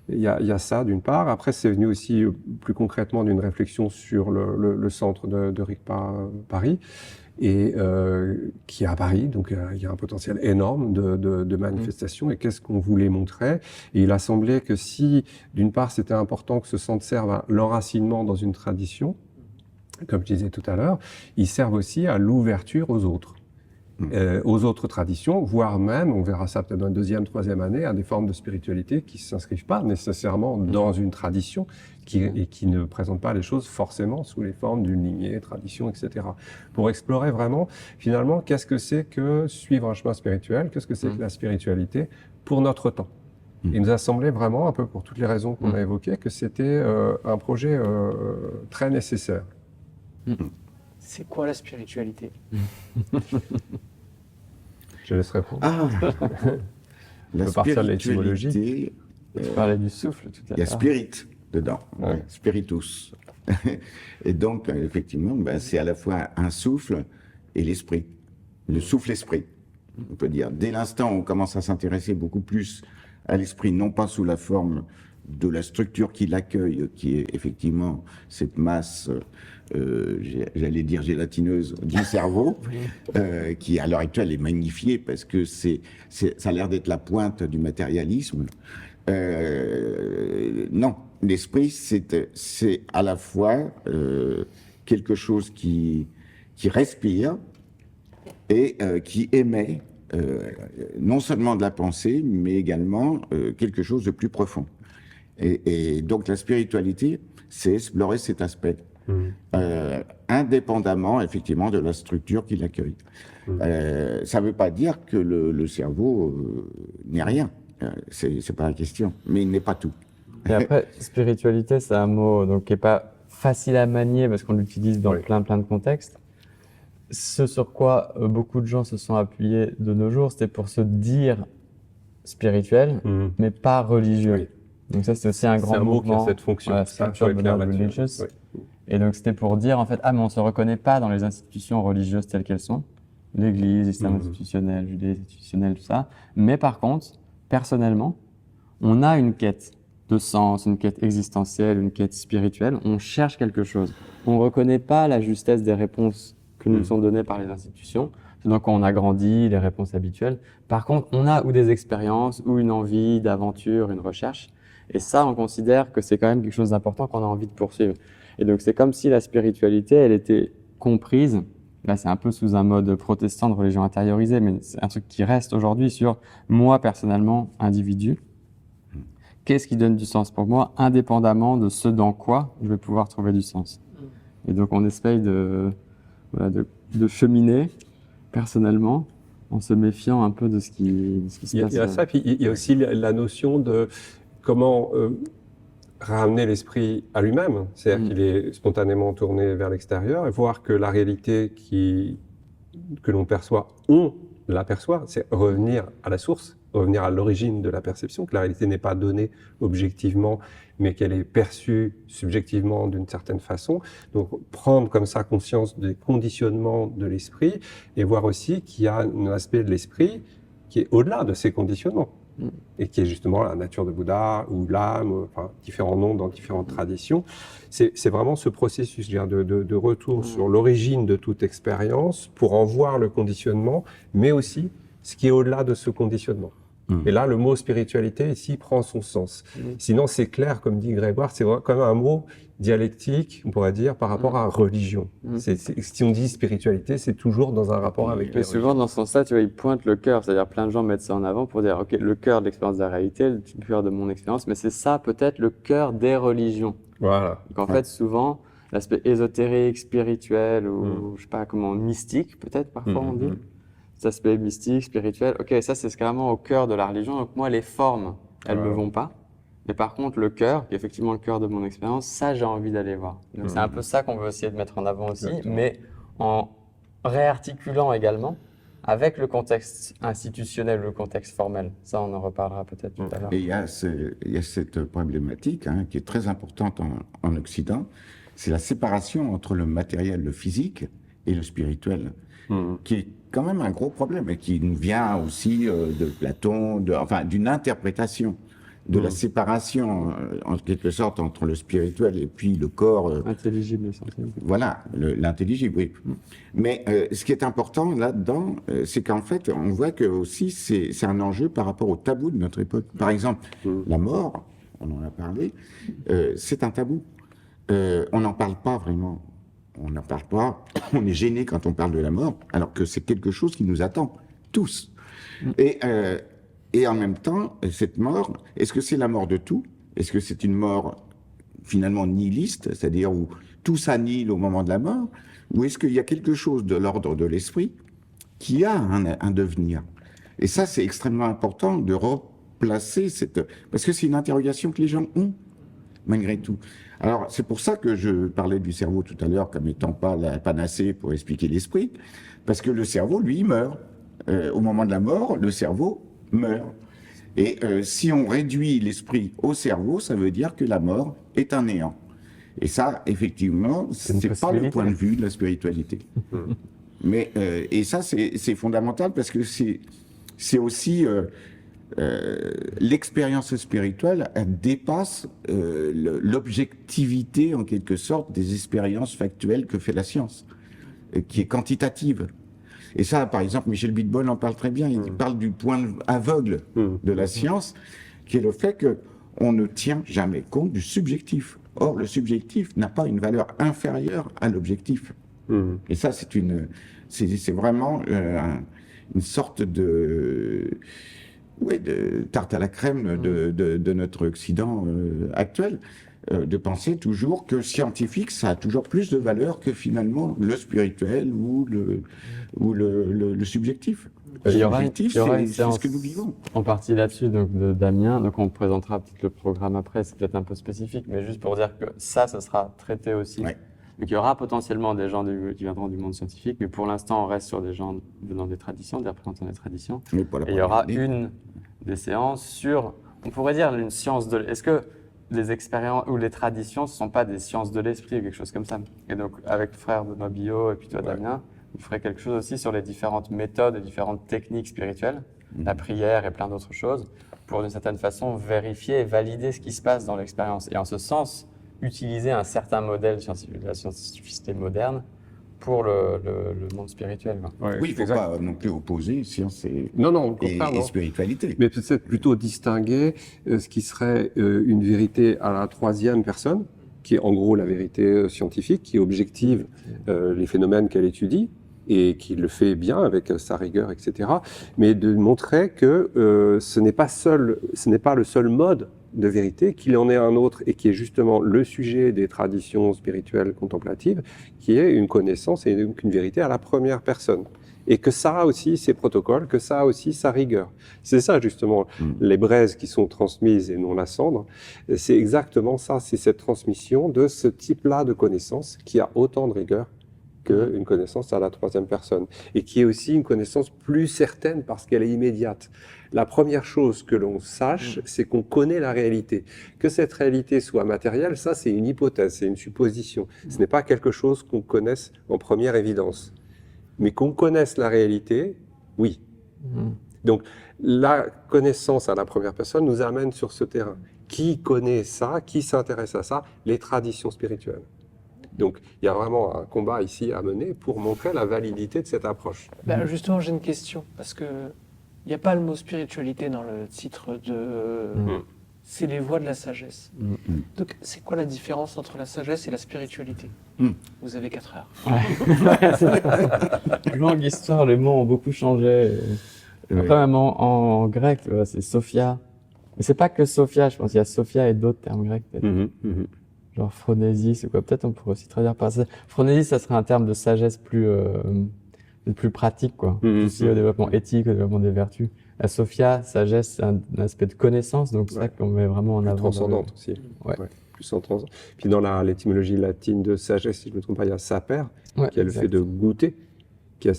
Il y a ça, d'une part. Après, c'est venu aussi plus concrètement d'une réflexion sur le centre de RICPA Paris, et qui est à Paris, donc il y a un potentiel énorme de manifestations. Et qu'est-ce qu'on voulait montrer? Et il a semblé que si, d'une part, c'était important que ce centre serve à l'enracinement dans une tradition, comme je disais tout à l'heure, il serve aussi à l'ouverture aux autres traditions, voire même, on verra ça peut-être dans une deuxième, troisième année, à des formes de spiritualité qui ne s'inscrivent pas nécessairement dans une tradition et qui ne présentent pas les choses forcément sous les formes d'une lignée, tradition, etc. Pour explorer vraiment, finalement, qu'est-ce que c'est que suivre un chemin spirituel, qu'est-ce que c'est que la spiritualité pour notre temps. Il nous a semblé vraiment, un peu pour toutes les raisons qu'on a évoquées, que c'était un projet très nécessaire. C'est quoi la spiritualité? Je laisse répondre. La spiritualité. Tu parlais du souffle tout à l'heure. Il y a spirit dedans, spiritus. Et donc, effectivement, c'est à la fois un souffle et l'esprit. Le souffle-esprit, on peut dire. Dès l'instant où on commence à s'intéresser beaucoup plus à l'esprit, non pas sous la forme de la structure qui l'accueille, qui est effectivement cette masse, j'allais dire gélatineuse, du cerveau, qui à l'heure actuelle est magnifiée parce que ça a l'air d'être la pointe du matérialisme. Non, l'esprit, c'est à la fois quelque chose qui respire et qui émet non seulement de la pensée, mais également quelque chose de plus profond. Et donc la spiritualité, c'est explorer cet aspect, indépendamment effectivement de la structure qui l'accueille. Ça ne veut pas dire que le cerveau n'est rien, c'est pas la question, mais il n'est pas tout. Et après, spiritualité, c'est un mot donc, qui n'est pas facile à manier parce qu'on l'utilise dans plein de contextes. Ce sur quoi beaucoup de gens se sont appuyés de nos jours, c'était pour se dire spirituel, mais pas religieux. Oui. Donc ça, c'est aussi un grand mouvement. C'est un mot qui a cette fonction. Voilà, spiritual but not religious. Oui. Et donc c'était pour dire en fait, mais on se reconnaît pas dans les institutions religieuses telles qu'elles sont, l'Église, l'islam institutionnel, le judaïsme institutionnel, tout ça. Mais par contre, personnellement, on a une quête de sens, une quête existentielle, une quête spirituelle. On cherche quelque chose. On ne reconnaît pas la justesse des réponses que nous sont données par les institutions. C'est donc quand on a grandi, les réponses habituelles. Par contre, on a ou des expériences, ou une envie d'aventure, une recherche. Et ça, on considère que c'est quand même quelque chose d'important qu'on a envie de poursuivre. Et donc, c'est comme si la spiritualité, elle était comprise. Là, c'est un peu sous un mode protestant de religion intériorisée, mais c'est un truc qui reste aujourd'hui sur moi, personnellement, individu. Qu'est-ce qui donne du sens pour moi, indépendamment de ce dans quoi je vais pouvoir trouver du sens. Et donc, on essaye de cheminer personnellement en se méfiant un peu de ce qui se passe. Il y a ça, puis il y a aussi la notion de comment ramener l'esprit à lui-même. C'est-à-dire qu'il est spontanément tourné vers l'extérieur et voir que la réalité que l'on perçoit, on l'aperçoit, c'est revenir à la source, revenir à l'origine de la perception, que la réalité n'est pas donnée objectivement, mais qu'elle est perçue subjectivement d'une certaine façon. Donc prendre comme ça conscience des conditionnements de l'esprit et voir aussi qu'il y a un aspect de l'esprit qui est au-delà de ces conditionnements et qui est justement la nature de Bouddha ou l'âme, enfin différents noms dans différentes traditions. C'est vraiment ce processus, je veux dire, de retour sur l'origine de toute expérience pour en voir le conditionnement, mais aussi ce qui est au-delà de ce conditionnement. Et là, le mot spiritualité, ici, prend son sens. Sinon, c'est clair, comme dit Grégoire, c'est quand même un mot dialectique, on pourrait dire, par rapport à religion. Si on dit spiritualité, c'est toujours dans un rapport avec les souvent, dans ce sens-là, tu vois, il pointe le cœur. C'est-à-dire, plein de gens mettent ça en avant pour dire, OK, le cœur de l'expérience de la réalité, le cœur de mon expérience, mais c'est ça, peut-être, le cœur des religions. Voilà. Donc, en fait, souvent, l'aspect ésotérique, spirituel, ou, je sais pas comment, mystique, peut-être, parfois, on dit. Cet aspect mystique, spirituel, ok, ça c'est carrément au cœur de la religion. Donc moi, les formes, elles me vont pas. Mais par contre, le cœur, qui est effectivement le cœur de mon expérience, ça j'ai envie d'aller voir. Donc c'est un peu ça qu'on veut essayer de mettre en avant aussi, mais en réarticulant également avec le contexte institutionnel, le contexte formel. Ça, on en reparlera peut-être tout à l'heure. Et il y a cette problématique qui est très importante en Occident, c'est la séparation entre le matériel, le physique, et le spirituel, qui est quand même un gros problème et qui nous vient aussi de Platon, d'une interprétation de la séparation en quelque sorte entre le spirituel et puis le corps. Intelligible, essentiellement. Voilà, l'intelligible, oui. Mais ce qui est important là-dedans, c'est qu'en fait, on voit que aussi c'est un enjeu par rapport au tabou de notre époque. Par exemple, la mort, on en a parlé, c'est un tabou. On n'en parle pas vraiment. On n'en parle pas, on est gêné quand on parle de la mort, alors que c'est quelque chose qui nous attend, tous. Et en même temps, cette mort, est-ce que c'est la mort de tout? Est-ce que c'est une mort finalement nihiliste, c'est-à-dire où tout s'annihile au moment de la mort? Ou est-ce qu'il y a quelque chose de l'ordre de l'esprit qui a un devenir? Et ça, c'est extrêmement important de replacer parce que c'est une interrogation que les gens ont, malgré tout. Alors, c'est pour ça que je parlais du cerveau tout à l'heure comme étant pas la panacée pour expliquer l'esprit, parce que le cerveau, lui, meurt. Au moment de la mort, le cerveau meurt. Et si on réduit l'esprit au cerveau, ça veut dire que la mort est un néant. Et ça, effectivement, c'est pas le point de vue de la spiritualité. Mais, et ça, c'est fondamental parce que c'est aussi... l'expérience spirituelle, elle dépasse l'objectivité, en quelque sorte, des expériences factuelles que fait la science, qui est quantitative. Et ça, par exemple, Michel Bitbol en parle très bien. Il parle du point aveugle de la science, qui est le fait qu'on ne tient jamais compte du subjectif. Or, le subjectif n'a pas une valeur inférieure à l'objectif. Et ça, c'est vraiment une sorte de tarte à la crème de notre Occident actuel, de penser toujours que scientifique, ça a toujours plus de valeur que finalement le spirituel ou le subjectif. Il y aura une c'est ce que nous vivons. En partie là-dessus, donc de Damien, donc on présentera peut-être le programme après, c'est peut-être un peu spécifique, mais juste pour dire que ça sera traité aussi. Ouais. Donc il y aura potentiellement des gens qui viendront du monde scientifique, mais pour l'instant on reste sur des gens venant des traditions, des représentants des traditions. Et il y aura une des séances sur, on pourrait dire une science de... Est-ce que les expériences ou les traditions, ce ne sont pas des sciences de l'esprit ou quelque chose comme ça? Et donc avec le frère Benoît Billot et puis toi Damien, vous ferez quelque chose aussi sur les différentes méthodes et différentes techniques spirituelles, la prière et plein d'autres choses, pour d'une certaine façon vérifier et valider ce qui se passe dans l'expérience. Et en ce sens, utiliser un certain modèle de la scientificité moderne pour le monde spirituel. Quoi. Ouais, Oui, il ne faut pas non plus opposer science Non, au et contraire, non. spiritualité. Mais peut-être plutôt distinguer ce qui serait une vérité à la troisième personne, qui est en gros la vérité scientifique, qui objective les phénomènes qu'elle étudie et qui le fait bien avec sa rigueur, etc. Mais de montrer que ce n'est pas le seul mode de vérité, qu'il en est un autre et qui est justement le sujet des traditions spirituelles contemplatives, qui est une connaissance et donc une vérité à la première personne. Et que ça a aussi ses protocoles, que ça a aussi sa rigueur. C'est ça justement, les braises qui sont transmises et non la cendre, c'est exactement ça, c'est cette transmission de ce type-là de connaissance qui a autant de rigueur qu'une connaissance à la troisième personne, et qui est aussi une connaissance plus certaine parce qu'elle est immédiate. La première chose que l'on sache, c'est qu'on connaît la réalité. Que cette réalité soit matérielle, ça c'est une hypothèse, c'est une supposition. Ce n'est pas quelque chose qu'on connaisse en première évidence. Mais qu'on connaisse la réalité, oui. Donc la connaissance à la première personne nous amène sur ce terrain. Qui connaît ça? Qui s'intéresse à ça? Les traditions spirituelles. Donc, il y a vraiment un combat ici à mener pour montrer la validité de cette approche. Justement, j'ai une question, parce que il n'y a pas le mot spiritualité dans le titre de... C'est les voies de la sagesse. Donc, c'est quoi la différence entre la sagesse et la spiritualité? Vous avez 4 heures. Longue histoire, les mots ont beaucoup changé. Après, même en grec, c'est Sophia. Mais c'est pas que Sophia, je pense qu'il y a Sophia et d'autres termes grecs, peut-être. Genre phronésis ou quoi. Peut-être on pourrait aussi traduire par ça. Phronésis, ça serait un terme de sagesse plus pratique, quoi. Aussi au développement éthique, au développement des vertus. La Sophia, sagesse, c'est un aspect de connaissance, donc c'est ça qu'on met vraiment en avant. Transcendante aussi. Plus en transcendante. Puis dans l'étymologie latine de sagesse, si je ne me trompe pas, il y a saper, qui a le fait de goûter, qui a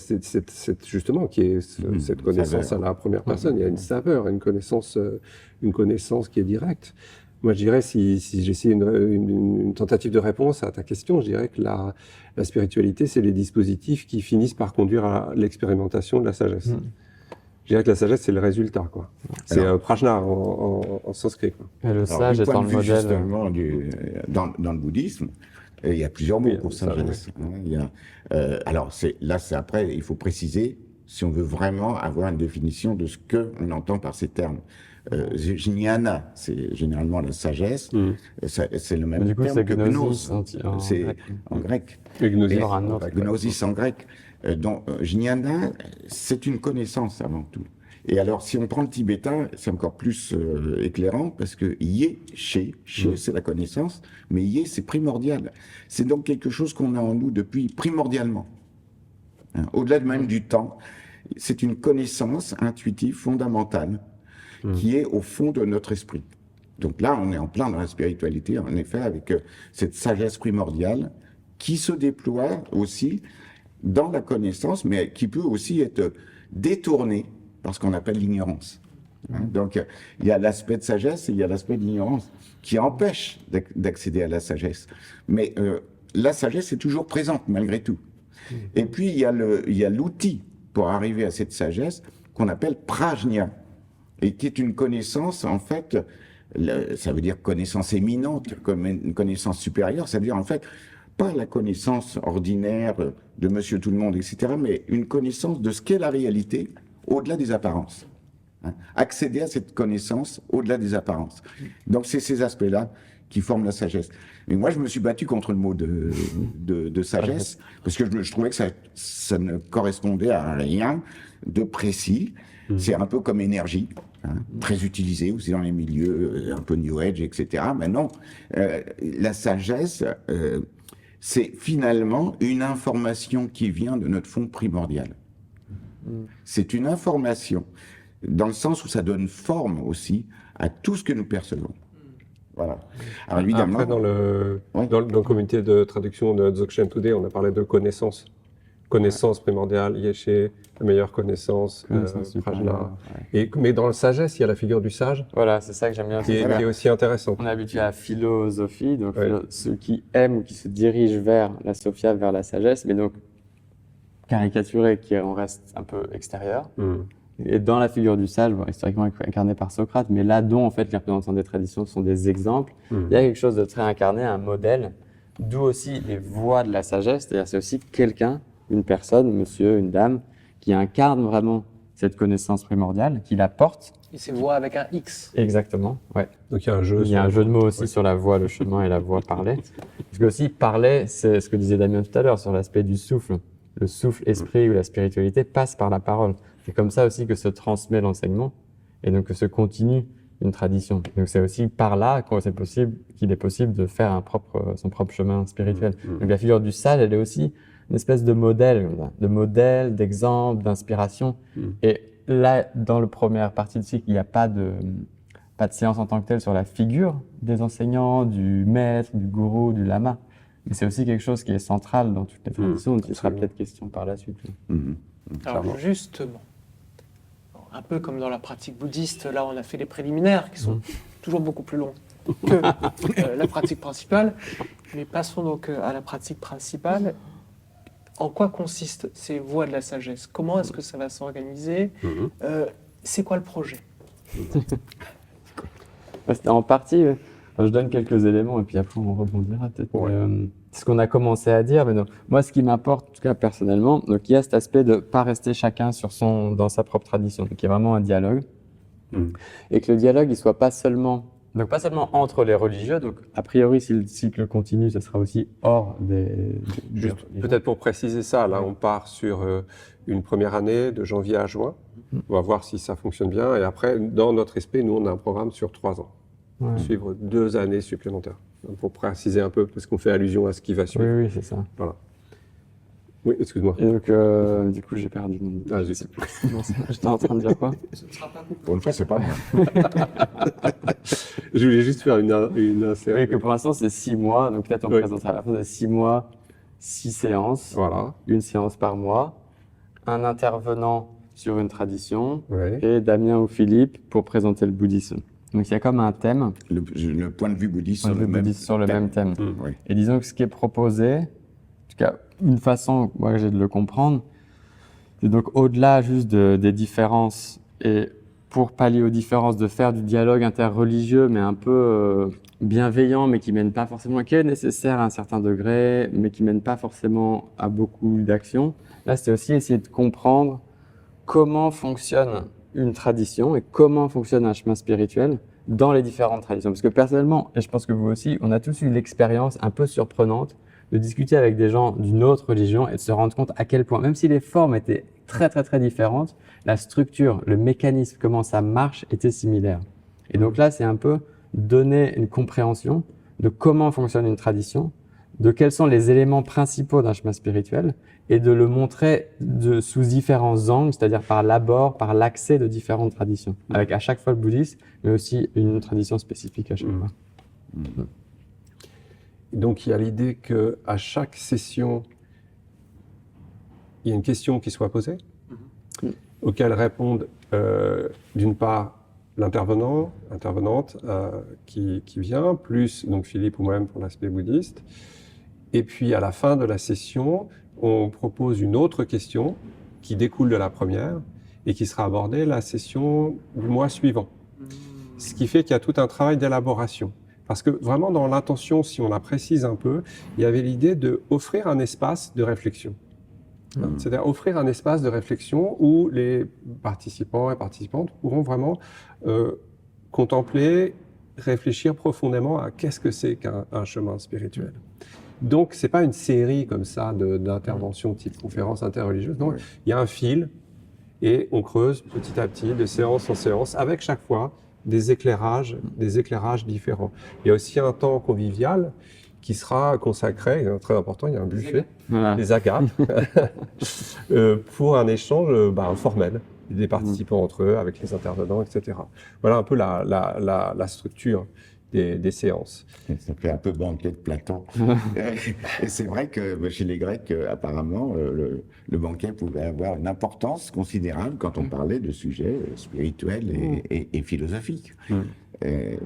justement qui est cette connaissance à la première personne. Il y a une saveur, une connaissance qui est directe. Moi, je dirais, si j'essaie une tentative de réponse à ta question, je dirais que la spiritualité, c'est les dispositifs qui finissent par conduire à l'expérimentation de la sagesse. Je dirais que la sagesse, c'est le résultat, quoi. C'est prajna en sanskrit, quoi. Et le sage étant le modèle. Justement, dans le bouddhisme, il y a plusieurs mots pour sagesse. Alors, c'est après, il faut préciser si on veut vraiment avoir une définition de ce qu'on entend par ces termes. Jnana, c'est généralement la sagesse. C'est le même terme que gnosis en grec. Gnosis en grec. Donc, jnana, c'est une connaissance avant tout. Et alors, si on prend le tibétain, c'est encore plus éclairant parce que yé, chez, c'est la connaissance, mais yé, c'est primordial. C'est donc quelque chose qu'on a en nous depuis primordialement. Au-delà même du temps, c'est une connaissance intuitive fondamentale qui est au fond de notre esprit. Donc là, on est en plein dans la spiritualité, en effet, avec cette sagesse primordiale qui se déploie aussi dans la connaissance, mais qui peut aussi être détournée par ce qu'on appelle l'ignorance. Donc, il y a l'aspect de sagesse et il y a l'aspect d'ignorance qui empêche d'accéder à la sagesse. Mais la sagesse est toujours présente, malgré tout. Et puis, il y a l'outil pour arriver à cette sagesse qu'on appelle prajna, et qui est une connaissance, en fait, ça veut dire connaissance éminente, comme une connaissance supérieure, ça veut dire, en fait, pas la connaissance ordinaire de monsieur tout le monde, etc., mais une connaissance de ce qu'est la réalité au-delà des apparences. Accéder à cette connaissance au-delà des apparences. Donc, c'est ces aspects-là qui forment la sagesse. Mais moi, je me suis battu contre le mot de sagesse, parce que je trouvais que ça ne correspondait à rien de précis. C'est un peu comme énergie, très utilisée aussi dans les milieux un peu New Age, etc. Mais non, la sagesse, c'est finalement une information qui vient de notre fond primordial. C'est une information, dans le sens où ça donne forme aussi à tout ce que nous percevons. Voilà. Alors évidemment... Après, dans le comité de traduction de Dzogchen Today, on a parlé de connaissance. Connaissance primordiale, Yeshe, la meilleure connaissance, prajna. Mais dans la sagesse, il y a la figure du sage. Voilà, c'est ça que j'aime bien. Qui est aussi intéressant. On est habitué à la philosophie, donc ceux qui aiment ou qui se dirigent vers la sophia, vers la sagesse, mais donc caricaturé, qui en reste un peu extérieur. Et dans la figure du sage, bon, historiquement incarné par Socrate, mais là dont en fait les représentants des traditions sont des exemples, il y a quelque chose de très incarné, un modèle, d'où aussi les voies de la sagesse, c'est-à-dire c'est aussi quelqu'un, une personne, monsieur, une dame, qui incarne vraiment cette connaissance primordiale, qui la porte. Et c'est voix avec un X. Exactement, ouais. Donc il y a un jeu. Il y a un jeu de mots aussi sur la voie, le chemin et la voie parler. Parce que aussi, parler, c'est ce que disait Damien tout à l'heure sur l'aspect du souffle. Le souffle esprit ou la spiritualité passe par la parole. C'est comme ça aussi que se transmet l'enseignement et donc que se continue une tradition. Donc c'est aussi par là qu'il est possible de faire son propre chemin spirituel. Donc la figure du sage, elle est aussi une espèce de modèle, d'exemple, d'inspiration. Et là, dans la première partie du cycle, il n'y a pas de séance en tant que telle sur la figure des enseignants, du maître, du gourou, du lama. Mais c'est aussi quelque chose qui est central dans toutes les traditions, dont il sera peut-être question par la suite. Alors justement, un peu comme dans la pratique bouddhiste, là on a fait les préliminaires qui sont toujours beaucoup plus longs que la pratique principale. Mais passons donc à la pratique principale. En quoi consistent ces voies de la sagesse? Comment est-ce que ça va s'organiser? C'est quoi le projet? C'était en partie, je donne quelques éléments et puis après on rebondira peut-être. C'est ce qu'on a commencé à dire, mais non. Moi ce qui m'importe, en tout cas personnellement, donc il y a cet aspect de ne pas rester chacun dans sa propre tradition, donc il y a vraiment un dialogue. Et que le dialogue il soit pas seulement entre les religieux, donc a priori si le cycle continue, ce sera aussi hors des Juste peut-être pour préciser ça, là on part sur une première année de janvier à juin. On va voir si ça fonctionne bien et après dans notre esprit, nous on a un programme sur 3 ans. Suivre 2 années supplémentaires. Pour préciser un peu, parce qu'on fait allusion à ce qui va suivre. Oui, c'est ça. Voilà. Oui, excuse-moi. Et donc, du coup, j'ai perdu mon... Ah, je sais. J'étais en train de dire quoi? Pour une fois, c'est pas moi. Je voulais juste faire une insération. Oui, que pour l'instant, c'est 6 mois. Donc, peut-être on présentera à la fin de 6 mois, 6 séances. Voilà. Une séance par mois. Un intervenant sur une tradition. Ouais. Et Damien ou Philippe pour présenter le bouddhisme. Donc, il y a comme un thème. Le point de vue bouddhiste sur le même thème. Oui. Et disons que ce qui est proposé, en tout cas, une façon, moi, que j'ai de le comprendre, c'est donc au-delà juste des différences et pour pallier aux différences, de faire du dialogue interreligieux, mais un peu bienveillant, mais qui mène pas forcément, qui est nécessaire à un certain degré, mais qui mène pas forcément à beaucoup d'actions. Là, c'est aussi essayer de comprendre comment fonctionne une tradition et comment fonctionne un chemin spirituel dans les différentes traditions. Parce que personnellement, et je pense que vous aussi, on a tous eu l'expérience un peu surprenante de discuter avec des gens d'une autre religion et de se rendre compte à quel point, même si les formes étaient très très très différentes, la structure, le mécanisme, comment ça marche était similaire. Et donc là, c'est un peu donner une compréhension de comment fonctionne une tradition, de quels sont les éléments principaux d'un chemin spirituel et de le montrer sous différents angles, c'est-à-dire par l'abord, par l'accès de différentes traditions, avec à chaque fois le bouddhisme, mais aussi une tradition spécifique à chaque fois. Donc il y a l'idée qu'à chaque session, il y a une question qui soit posée, auquel répondent d'une part l'intervenant, intervenante qui vient, plus donc Philippe ou moi-même pour l'aspect bouddhiste. Et puis à la fin de la session, on propose une autre question qui découle de la première et qui sera abordée la session du mois suivant. Ce qui fait qu'il y a tout un travail d'élaboration. Parce que vraiment dans l'intention, si on la précise un peu, il y avait l'idée d'offrir un espace de réflexion. C'est-à-dire offrir un espace de réflexion où les participants et participantes pourront vraiment contempler, réfléchir profondément à qu'est-ce que c'est qu'un chemin spirituel. Donc, c'est pas une série comme ça d'interventions type conférence interreligieuse. Non, il y a un fil et on creuse petit à petit de séance en séance avec chaque fois des éclairages différents. Il y a aussi un temps convivial qui sera consacré, très important, il y a un buffet, des agapes, pour un échange formel des participants entre eux, avec les intervenants, etc. Voilà un peu la structure des séances. Ça fait un peu banquet de Platon. Et c'est vrai que chez les Grecs, apparemment, le banquet pouvait avoir une importance considérable quand on parlait de sujets spirituels et philosophiques.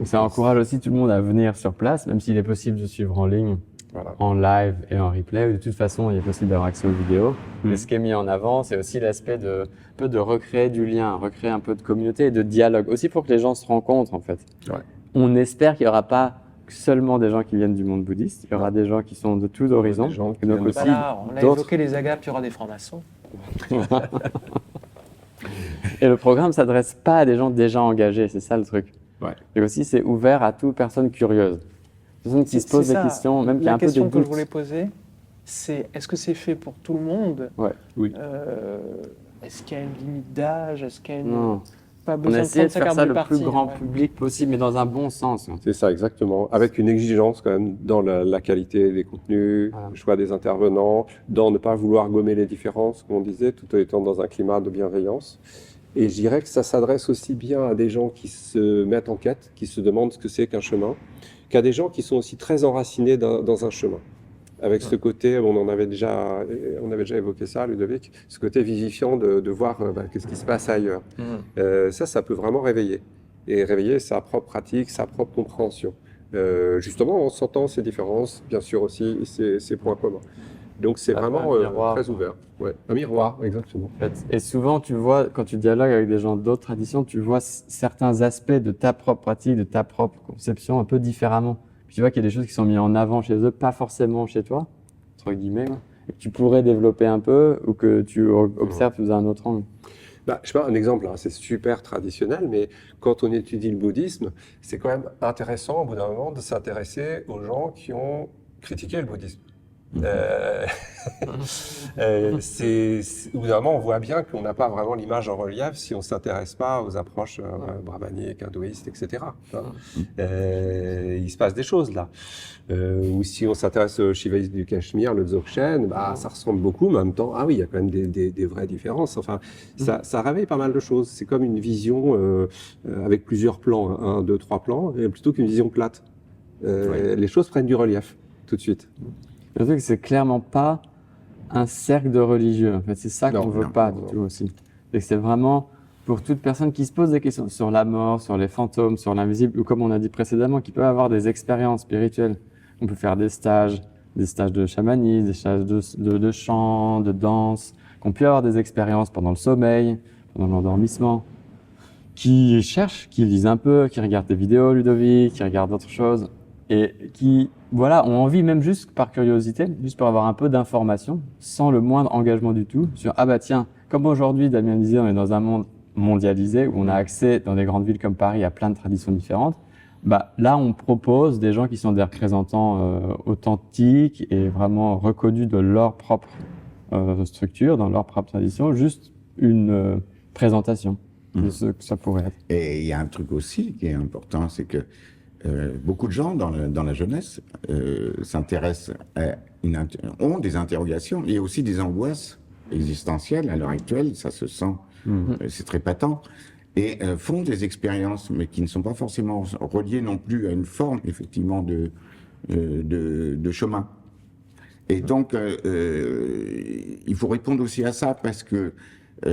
Ça encourage aussi tout le monde à venir sur place, même s'il est possible de suivre en ligne. Voilà. en live et en replay. De toute façon, il est possible d'avoir accès aux vidéos. Mais ce qui est mis en avant, c'est aussi l'aspect un peu de recréer du lien, recréer un peu de communauté et de dialogue. Aussi pour que les gens se rencontrent, en fait. Ouais. On espère qu'il n'y aura pas seulement des gens qui viennent du monde bouddhiste. Il y aura des gens qui sont de tous horizons. Des gens qui Et donc viennent aussi Voilà, on a d'autres. évoqué les agapes, il y aura des francs-maçons. Et le programme ne s'adresse pas à des gens déjà engagés, c'est ça le truc. Ouais. Et aussi, c'est ouvert à toute personne curieuse. Personne qui se pose C'est des ça. questions, même qui a La un peu de question que je doute. voulais poser, c'est est-ce que c'est fait pour tout le monde? Ouais. Oui. Est-ce qu'il y a une limite d'âge? Est-ce qu'il y a une... Non. Pas On besoin a de essayé prendre de sa faire carte ça du le parti, plus grand ouais. public possible, mais dans un bon sens. C'est ça, exactement. Avec une exigence quand même dans la qualité des contenus, Voilà. le choix des intervenants, dans ne pas vouloir gommer les différences, comme on disait, tout en étant dans un climat de bienveillance. Et je dirais que ça s'adresse aussi bien à des gens qui se mettent en quête, qui se demandent ce que c'est qu'un chemin, qu'à des gens qui sont aussi très enracinés dans un chemin. Avec ce côté, on avait déjà évoqué ça, Ludovic, ce côté vivifiant de voir qu'est-ce qui se passe ailleurs. Ça peut vraiment réveiller. Et réveiller sa propre pratique, sa propre compréhension. Justement, en sentant ces différences, bien sûr aussi, ces points communs. Donc c'est Un vraiment miroir. très ouvert. Ouais. Un miroir, exactement. En fait. Et souvent, tu vois, quand tu dialogues avec des gens d'autres traditions, tu vois certains aspects de ta propre pratique, de ta propre conception un peu différemment. Puis tu vois qu'il y a des choses qui sont mises en avant chez eux, pas forcément chez toi, entre guillemets, et que tu pourrais développer un peu ou que tu observes sous un autre angle. Je sais pas, un exemple, hein, c'est super traditionnel, mais quand on étudie le bouddhisme, c'est quand même intéressant au bout d'un moment de s'intéresser aux gens qui ont critiqué le bouddhisme. Au bout d'un moment, on voit bien qu'on n'a pas vraiment l'image en relief si on ne s'intéresse pas aux approches brahmaniques, hindouistes, etc. Il se passe des choses là. Ou si on s'intéresse au shivaïsme du Cachemire, le Dzogchen, ça ressemble beaucoup, mais en même temps, il y a quand même des vraies différences. Enfin, ça réveille pas mal de choses. C'est comme une vision avec plusieurs plans, 1, 2, 3 plans, plutôt qu'une vision plate. Les choses prennent du relief tout de suite. Le truc, c'est clairement pas un cercle de religieux. En fait, c'est ça qu'on veut pas du tout aussi. Et c'est vraiment pour toute personne qui se pose des questions sur la mort, sur les fantômes, sur l'invisible, ou comme on a dit précédemment, qui peut avoir des expériences spirituelles. On peut faire des stages de chamanisme, des stages de chant, de danse, qu'on peut avoir des expériences pendant le sommeil, pendant l'endormissement, qui cherchent, qui lisent un peu, qui regardent des vidéos Ludovic, qui regardent d'autres choses, et qui ont envie, même juste par curiosité, juste pour avoir un peu d'informations, sans le moindre engagement du tout, sur tiens, comme aujourd'hui, Damien disait, on est dans un monde mondialisé, où on a accès dans des grandes villes comme Paris à plein de traditions différentes. Là, on propose des gens qui sont des représentants authentiques et vraiment reconnus de leur propre structure, dans leur propre tradition, juste une présentation de ce que ça pourrait être. Et il y a un truc aussi qui est important, c'est que beaucoup de gens dans la jeunesse s'intéressent ont des interrogations et aussi des angoisses existentielles à l'heure actuelle, ça se sent, c'est très patent, et font des expériences, mais qui ne sont pas forcément reliées non plus à une forme, effectivement, de chemin. Et donc, il faut répondre aussi à ça, parce que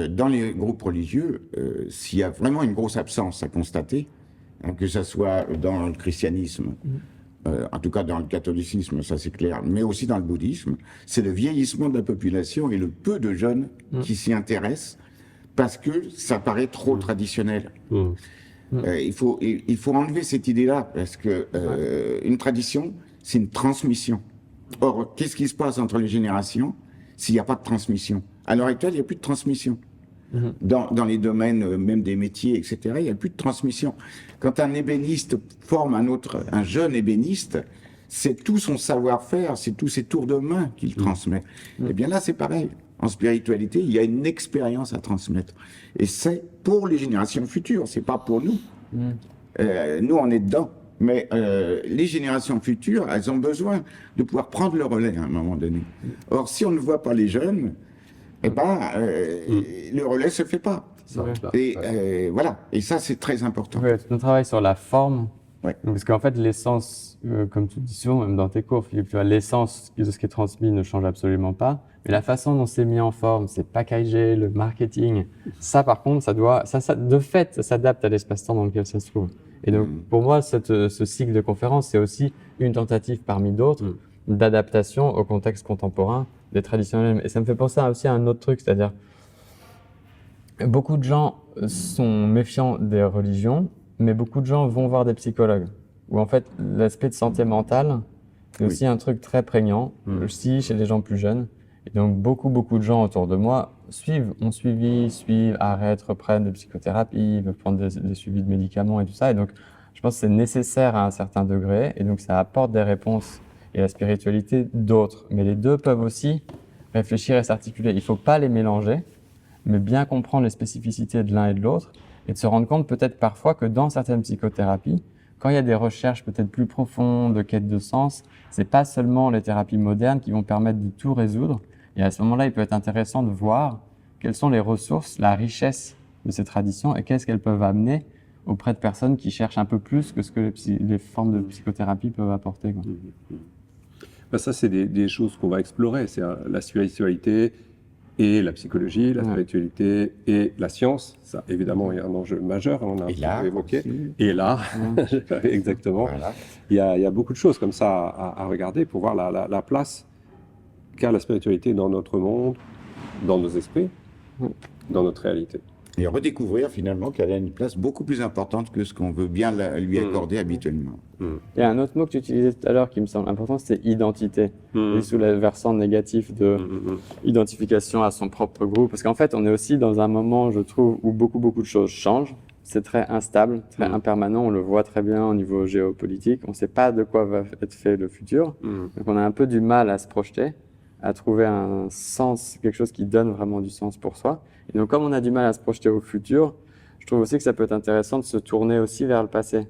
dans les groupes religieux, s'il y a vraiment une grosse absence à constater, que ce soit dans le christianisme, en tout cas dans le catholicisme, ça c'est clair, mais aussi dans le bouddhisme, c'est le vieillissement de la population et le peu de jeunes qui s'y intéressent parce que ça paraît trop traditionnel. Il faut enlever cette idée-là parce que une tradition, c'est une transmission. Or, qu'est-ce qui se passe entre les générations s'il n'y a pas de transmission? À l'heure actuelle, il n'y a plus de transmission. Dans les domaines même des métiers, etc., il n'y a plus de transmission. Quand un ébéniste forme un jeune ébéniste, c'est tout son savoir-faire, c'est tous ses tours de main qu'il transmet. Et bien là, c'est pareil. En spiritualité, il y a une expérience à transmettre. Et c'est pour les générations futures, c'est pas pour nous. Nous, on est dedans. Mais les générations futures, elles ont besoin de pouvoir prendre le relais à un moment donné. Or, si on ne voit pas les jeunes, le relais se fait pas. Et voilà. Et ça, c'est très important. Ouais, on travaille sur la forme. Ouais. Parce qu'en fait, l'essence, comme tu dis souvent, même dans tes cours, Philippe, tu vois, l'essence de ce qui est transmis ne change absolument pas. Mais la façon dont c'est mis en forme, c'est packagé, le marketing, ça, par contre, de fait, ça s'adapte à l'espace-temps dans lequel ça se trouve. Et donc, pour moi, ce cycle de conférences, c'est aussi une tentative parmi d'autres d'adaptation au contexte contemporain des traditionnels. Et ça me fait penser aussi à un autre truc, c'est-à-dire beaucoup de gens sont méfiants des religions, mais beaucoup de gens vont voir des psychologues. Où en fait, l'aspect de santé mentale, c'est aussi un truc très prégnant, aussi chez les gens plus jeunes. Et donc, beaucoup de gens autour de moi ont suivi, arrêtent, reprennent des psychothérapies, veulent prendre des suivis de médicaments et tout ça. Et donc, je pense que c'est nécessaire à un certain degré. Et donc, ça apporte des réponses et la spiritualité d'autres. Mais les deux peuvent aussi réfléchir et s'articuler. Il ne faut pas les mélanger, mais bien comprendre les spécificités de l'un et de l'autre et de se rendre compte peut-être parfois que dans certaines psychothérapies, quand il y a des recherches peut-être plus profondes de quête de sens, c'est pas seulement les thérapies modernes qui vont permettre de tout résoudre. Et à ce moment-là, il peut être intéressant de voir quelles sont les ressources, la richesse de ces traditions et qu'est-ce qu'elles peuvent amener auprès de personnes qui cherchent un peu plus que ce que les formes de psychothérapie peuvent apporter, quoi. Ça, c'est des choses qu'on va explorer. C'est la spiritualité et la psychologie, la spiritualité et la science. Ça, évidemment, il y a un enjeu majeur, on a un peu évoqué. Et là, exactement. Voilà. Il y a beaucoup de choses comme ça à regarder pour voir la place qu'a la spiritualité dans notre monde, dans nos esprits, dans notre réalité. Et redécouvrir finalement qu'elle a une place beaucoup plus importante que ce qu'on veut bien lui accorder habituellement. Il y a un autre mot que tu utilisais tout à l'heure qui me semble important, c'est identité. Et sous le versant négatif de identification à son propre groupe. Parce qu'en fait, on est aussi dans un moment, je trouve, où beaucoup de choses changent. C'est très instable, très impermanent. On le voit très bien au niveau géopolitique. On ne sait pas de quoi va être fait le futur. Donc on a un peu du mal à se projeter, à trouver un sens, quelque chose qui donne vraiment du sens pour soi. Et donc, comme on a du mal à se projeter au futur, je trouve aussi que ça peut être intéressant de se tourner aussi vers le passé.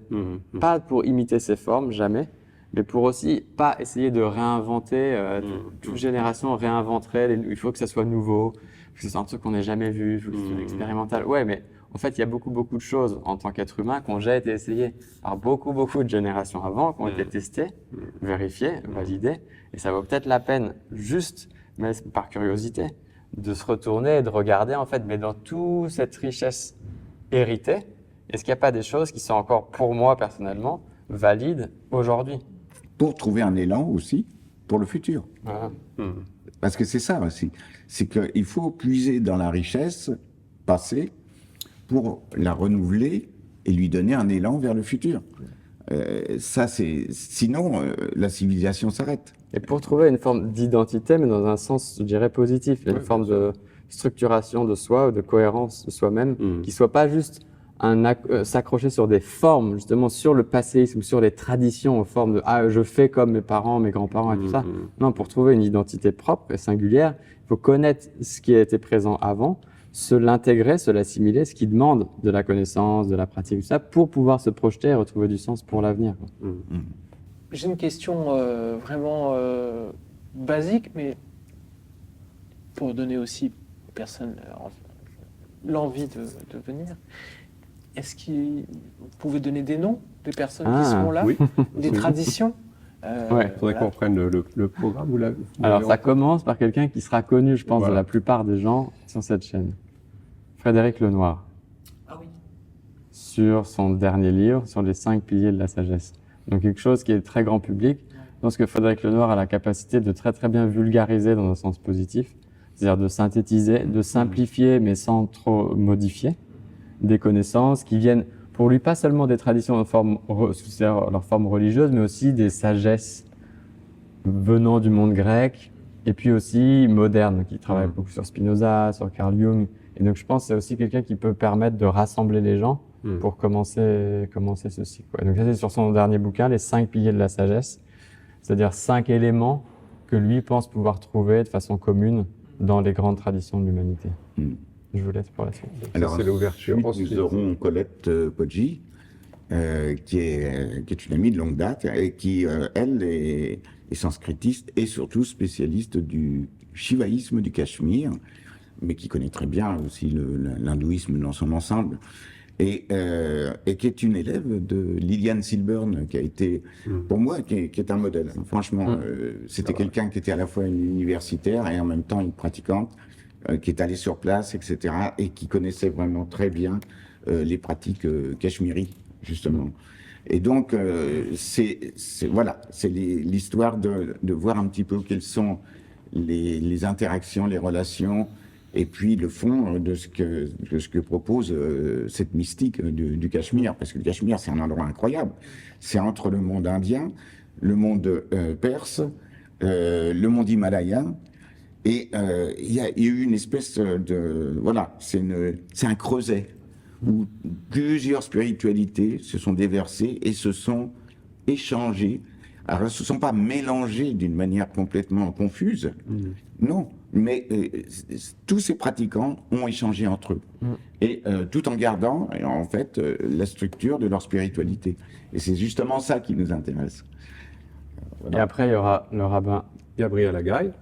Pas pour imiter ses formes, jamais, mais pour aussi pas essayer de réinventer. Toute génération réinventerait, il faut que ça soit nouveau, que ce soit un truc qu'on n'ait jamais vu, il faut que ce soit expérimental. Ouais, mais en fait, il y a beaucoup de choses en tant qu'être humain qui ont déjà été essayées par beaucoup de générations avant, qui ont été testées, vérifiées, validées. Et ça vaut peut-être la peine, juste, mais par curiosité, de se retourner et de regarder, en fait, mais dans toute cette richesse héritée, est-ce qu'il n'y a pas des choses qui sont encore, pour moi personnellement, valides aujourd'hui? Pour trouver un élan aussi pour le futur. Voilà. Parce que c'est ça aussi. C'est qu'il faut puiser dans la richesse passée pour la renouveler et lui donner un élan vers le futur. Sinon, la civilisation s'arrête. Et pour trouver une forme d'identité, mais dans un sens, je dirais, positif, une forme de structuration de soi ou de cohérence de soi-même, qui soit pas juste s'accrocher sur des formes, justement sur le passé ou sur les traditions, aux formes de « ah, je fais comme mes parents, mes grands-parents et tout ça ». Non, pour trouver une identité propre et singulière, il faut connaître ce qui a été présent avant, se l'intégrer, se l'assimiler, ce qui demande de la connaissance, de la pratique, tout ça, pour pouvoir se projeter et retrouver du sens pour l'avenir. J'ai une question vraiment basique, mais pour donner aussi aux personnes l'envie de venir. Est-ce que vous pouvez donner des noms des personnes qui seront là, des traditions? Il faudrait qu'on prenne le programme. Alors, ça commence par quelqu'un qui sera connu, je pense, de la plupart des gens sur cette chaîne. Frédéric Lenoir. Ah oui. Sur son dernier livre, sur les 5 piliers de la sagesse. Donc, quelque chose qui est très grand public. Je pense que Frédéric Lenoir a la capacité de très bien vulgariser dans un sens positif. C'est-à-dire de synthétiser, de simplifier, mais sans trop modifier des connaissances qui viennent pour lui pas seulement des traditions sous leur forme religieuse, mais aussi des sagesses venant du monde grec et puis aussi moderne, qui travaille beaucoup sur Spinoza, sur Carl Jung. Et donc je pense que c'est aussi quelqu'un qui peut permettre de rassembler les gens pour commencer ceci, quoi. Donc ça c'est sur son dernier bouquin, les 5 piliers de la sagesse, c'est-à-dire 5 éléments que lui pense pouvoir trouver de façon commune dans les grandes traditions de l'humanité. Je vous laisse pour la suite. Alors, c'est l'ouverture. Nous aurons Colette Poggi, qui est une amie de longue date et qui, elle, est sanskritiste et surtout spécialiste du shivaïsme du Cachemire, mais qui connaît très bien aussi l'hindouisme dans son ensemble. Et qui est une élève de Liliane Silburn, qui a été, pour moi, qui est un modèle. Franchement, c'était quelqu'un qui était à la fois une universitaire et en même temps une pratiquante, qui est allée sur place, etc., et qui connaissait vraiment très bien les pratiques cachemiries, justement. Et donc, voilà, c'est l'histoire de voir un petit peu quelles sont les interactions, les relations, et puis le fond de ce que propose cette mystique du Cachemire. Parce que le Cachemire, c'est un endroit incroyable. C'est entre le monde indien, le monde perse, le monde himalayen. Et il y a eu une espèce de... Voilà, c'est un creuset où plusieurs spiritualités se sont déversées et se sont échangées. Alors, elles ne se sont pas mélangées d'une manière complètement confuse, non, mais tous ces pratiquants ont échangé entre eux, et tout en gardant, en fait, la structure de leur spiritualité. Et c'est justement ça qui nous intéresse. Et après, il y aura le rabbin Gabriel Agaï,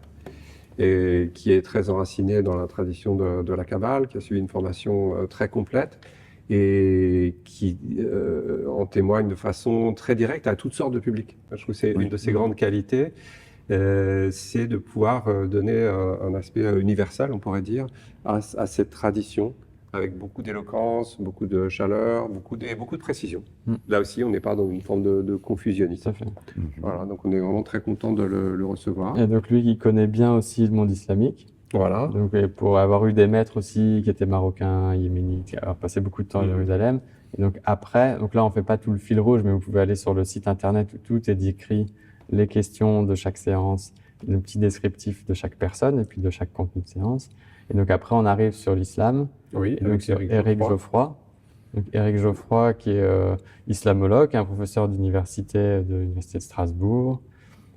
et qui est très enraciné dans la tradition de la Kabbale, qui a suivi une formation très complète et qui en témoigne de façon très directe à toutes sortes de publics. Je trouve que c'est une de ses grandes qualités, c'est de pouvoir donner un aspect universel, on pourrait dire, à cette tradition, avec beaucoup d'éloquence, beaucoup de chaleur, beaucoup de précision. Là aussi, on n'est pas dans une forme de confusionnisme. Tout à fait. Voilà, donc on est vraiment très content de le recevoir. Et donc lui qui connaît bien aussi le monde islamique. Voilà. Donc pour avoir eu des maîtres aussi qui étaient marocains, yéménites, qui ont passé beaucoup de temps à Jérusalem. Et donc après, donc là on fait pas tout le fil rouge, mais vous pouvez aller sur le site internet où tout est décrit, les questions de chaque séance, le petit descriptif de chaque personne et puis de chaque contenu de séance. Et donc après on arrive sur l'islam. Oui, Et donc sur Éric Geoffroy. Donc Éric Geoffroy qui est islamologue, un professeur d'université de l'université de Strasbourg,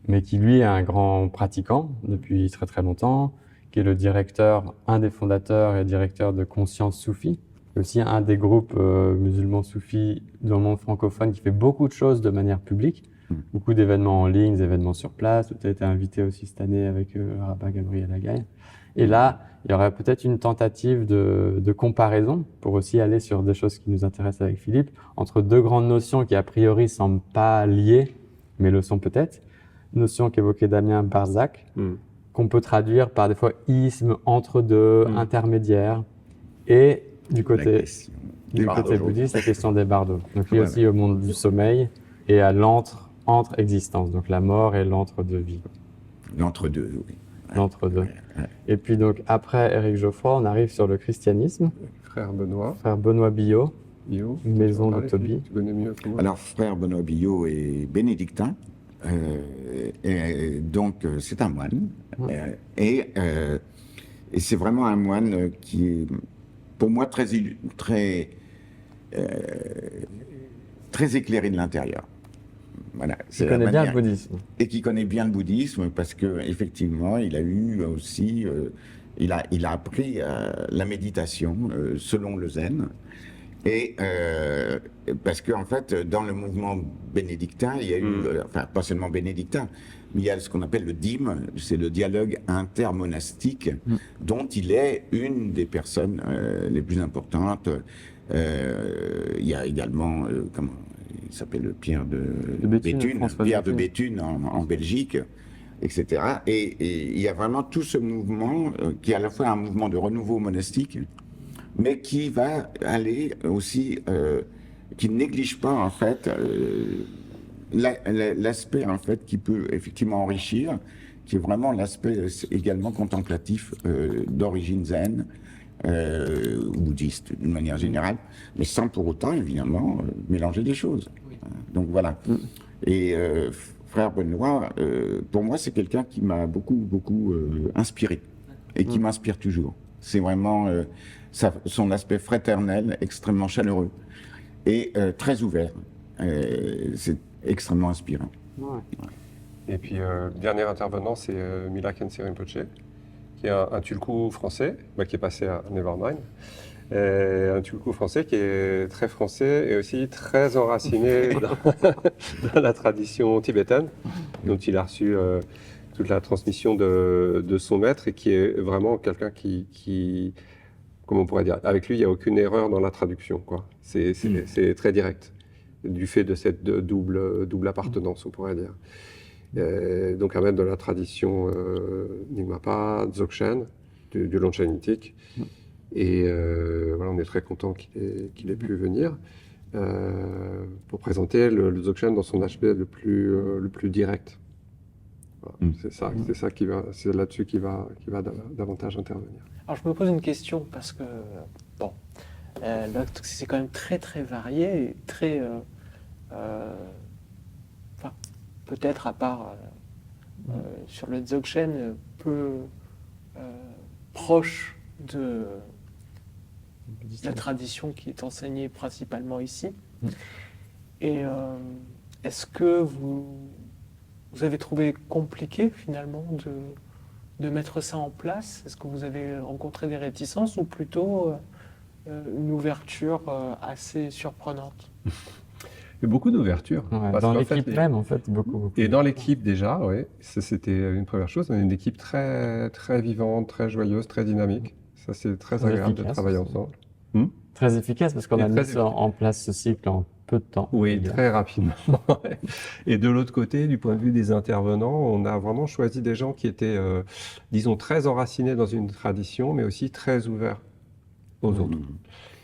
mais qui lui est un grand pratiquant depuis très très longtemps, qui est le directeur, un des fondateurs et directeur de Conscience Soufie, aussi un des groupes musulmans soufis dans le monde francophone qui fait beaucoup de choses de manière publique, beaucoup d'événements en ligne, des événements sur place. Tu as été invité aussi cette année avec Rabbin Gabriel Agaï. Et là, il y aurait peut-être une tentative de comparaison pour aussi aller sur des choses qui nous intéressent avec Philippe, entre deux grandes notions qui a priori ne semblent pas liées, mais le sont peut-être. Notion qu'évoquait Damien Barzac, qu'on peut traduire par des fois isme, entre deux, intermédiaire, et du côté bouddhiste, la question des bardos. Donc lié aussi au monde du sommeil et à l'entre-existence, donc la mort et l'entre-deux-vie. L'entre-deux, oui. L'entre-deux. Et puis donc après Éric Geoffroy, on arrive sur le christianisme. Frère Benoît. Frère Benoît Billot, maison de Tobie. Tu connais mieux que moi. Alors, frère Benoît Billot est bénédictin, et donc c'est un moine. Et c'est vraiment un moine qui est, pour moi, très éclairé de l'intérieur. Voilà, qui connaît bien le bouddhisme. Et qui connaît bien le bouddhisme parce qu'effectivement, il a eu aussi, il a appris la méditation selon le zen. Et parce qu'en fait, dans le mouvement bénédictin, il y a eu, enfin pas seulement bénédictin, mais il y a ce qu'on appelle le DIM, c'est le dialogue intermonastique, dont il est une des personnes les plus importantes. Il y a également, comment il s'appelle, Pierre de Béthune, Pierre de Béthune en Belgique, etc. Et il y a vraiment tout ce mouvement qui est à la fois un mouvement de renouveau monastique, mais qui va aller aussi, qui ne néglige pas en fait l'aspect en fait qui peut effectivement enrichir, qui est vraiment l'aspect également contemplatif d'origine zen, bouddhiste d'une manière générale, mais sans pour autant évidemment mélanger des choses. Donc voilà. Et frère Benoît, pour moi c'est quelqu'un qui m'a beaucoup inspiré et qui m'inspire toujours. C'est vraiment son aspect fraternel, extrêmement chaleureux et très ouvert. C'est extrêmement inspirant. Et puis, le dernier intervenant, c'est Mila Khyentse Rinpoche, qui est un Tulku français, qui est passé à Nevermind. Un Tulku français qui est très français et aussi très enraciné dans la tradition tibétaine, dont il a reçu toute la transmission de son maître et qui est vraiment quelqu'un qui comment on pourrait dire, avec lui, il n'y a aucune erreur dans la traduction, quoi. C'est très direct, du fait de cette double appartenance, on pourrait dire. Donc un maître de la tradition Nyingmapa, Dzogchen, du Longchen mythique. Et voilà, on est très content qu'il ait pu venir. pour présenter le Dzogchen dans son aspect le plus direct. Voilà. C'est là-dessus qui va davantage intervenir. Alors je me pose une question parce que bon, l'orthodoxie c'est quand même très très varié et très, enfin peut-être à part sur le Dzogchen peu proche de la tradition qui est enseignée principalement ici. Et est-ce que vous avez trouvé compliqué finalement de mettre ça en place? Est-ce que vous avez rencontré des réticences ou plutôt une ouverture assez surprenante? Il y a beaucoup d'ouverture. Ouais, dans l'équipe même, en fait, beaucoup. Et dans l'équipe déjà, oui, c'était une première chose. On a une équipe très, très vivante, très joyeuse, très dynamique. Ça, c'est très agréable de travailler ensemble. Très efficace parce qu'on a mis en place ce cycle en peu de temps. Oui, très rapidement. Et de l'autre côté, du point de vue des intervenants, on a vraiment choisi des gens qui étaient, disons, très enracinés dans une tradition, mais aussi très ouverts aux autres.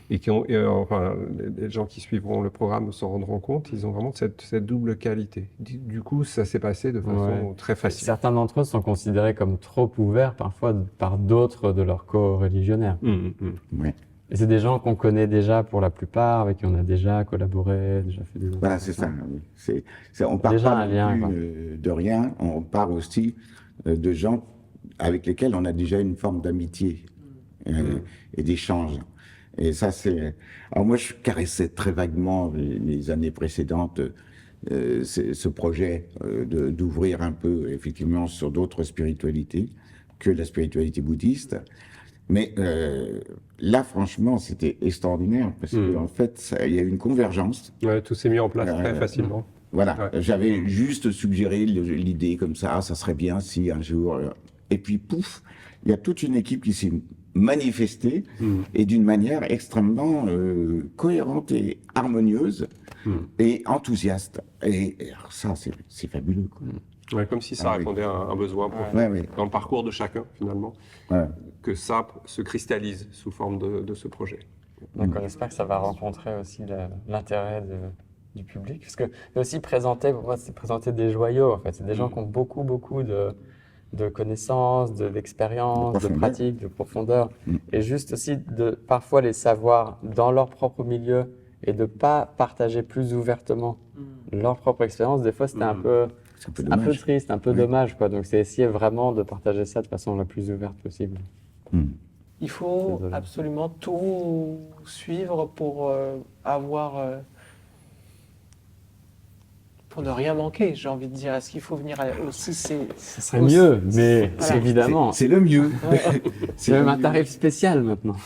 Et qui ont, enfin, les gens qui suivront le programme s'en rendront compte, ils ont vraiment cette double qualité. Du coup, ça s'est passé de façon très facile. Certains d'entre eux sont considérés comme trop ouverts parfois par d'autres de leurs co-religionnaires. Ouais. Et c'est des gens qu'on connaît déjà pour la plupart, avec qui on a déjà collaboré, déjà fait des Voilà, c'est ça. On part déjà pas un lien, de rien, on part aussi de gens avec lesquels on a déjà une forme d'amitié et d'échange. Et ça, c'est... Alors moi, je caressais très vaguement les années précédentes ce projet d'ouvrir un peu, effectivement, sur d'autres spiritualités que la spiritualité bouddhiste. Mais là, franchement, c'était extraordinaire parce qu'en fait, il y a eu une convergence. Ouais, tout s'est mis en place très facilement. Voilà, j'avais juste suggéré l'idée comme ça serait bien si un jour... Et puis, pouf, il y a toute une équipe qui s'est manifestée et d'une manière extrêmement cohérente et harmonieuse et enthousiaste. Et alors ça, c'est fabuleux, quoi. Ouais, comme si ça répondait à un besoin dans le parcours de chacun, finalement, que ça se cristallise sous forme de ce projet. Donc on espère que ça va rencontrer aussi l'intérêt du public, parce que c'est aussi présenter, pour moi, c'est présenter des joyaux, en fait. C'est des gens qui ont beaucoup de connaissances, d'expériences, de pratiques, de profondeur, et juste aussi de parfois les savoir dans leur propre milieu et de pas partager plus ouvertement leur propre expérience. Des fois, c'était un peu triste, un peu dommage, quoi. Donc, c'est essayer vraiment de partager ça de façon la plus ouverte possible. Il faut absolument tout suivre pour avoir... pour ne rien manquer, j'ai envie de dire. Est-ce qu'il faut venir aussi... Ça serait mieux, mais voilà. Évidemment. C'est le mieux. C'est même un tarif spécial maintenant.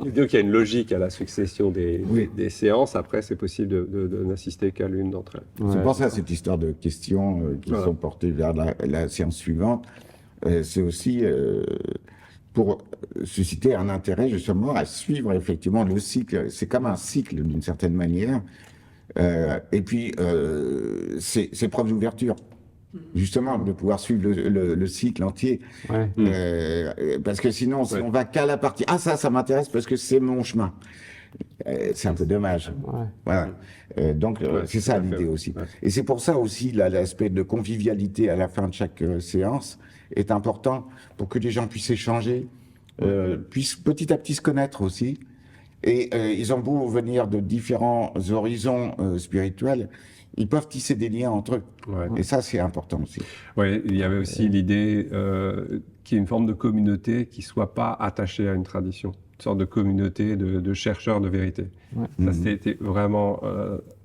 Donc il y a une logique à la succession des séances. Après, c'est possible de n'assister qu'à l'une d'entre elles. C'est pour ça cette histoire de questions qui sont portées vers la séance suivante. C'est aussi pour susciter un intérêt justement à suivre effectivement le cycle. C'est comme un cycle d'une certaine manière. Et puis, c'est preuve d'ouverture. Justement, de pouvoir suivre le cycle entier. Parce que sinon, si on va qu'à la partie « Ah, ça m'intéresse parce que c'est mon chemin ». C'est un peu dommage. Voilà. Donc, c'est ça l'idée aussi. Et c'est pour ça aussi, l'aspect de convivialité à la fin de chaque séance est important pour que les gens puissent échanger, puissent petit à petit se connaître aussi. Et ils ont beau venir de différents horizons spirituels, ils peuvent tisser des liens entre eux. Et ça, c'est important aussi. Oui, il y avait aussi l'idée qu'il y ait une forme de communauté qui ne soit pas attachée à une tradition, une sorte de communauté de chercheurs de vérité. Ça, c'était vraiment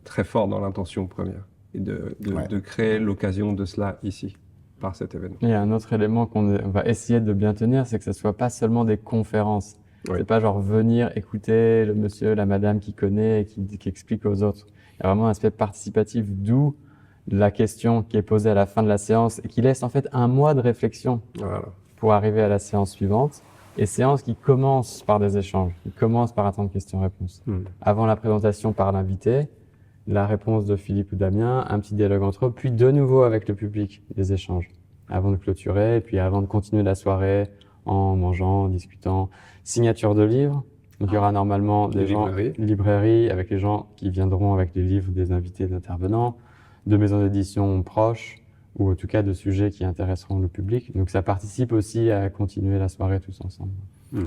très fort dans l'intention première, et de créer l'occasion de cela ici, par cet événement. Il y a un autre élément qu'on va essayer de bien tenir, c'est que ce ne soit pas seulement des conférences. C'est pas genre venir écouter le monsieur, la madame qui connaît et qui explique aux autres. Il y a vraiment un aspect participatif, d'où la question qui est posée à la fin de la séance et qui laisse en fait un mois de réflexion pour arriver à la séance suivante. Et séance qui commence par des échanges, qui commence par un temps de questions-réponses. Avant la présentation par l'invité, la réponse de Philippe ou Damien, un petit dialogue entre eux, puis de nouveau avec le public, des échanges. Avant de clôturer et puis avant de continuer la soirée en mangeant, en discutant. Signature de livres, Donc, il y aura normalement des librairies avec les gens qui viendront avec les livres des invités d'intervenants, de maisons d'édition proches, ou en tout cas de sujets qui intéresseront le public. Donc, ça participe aussi à continuer la soirée tous ensemble.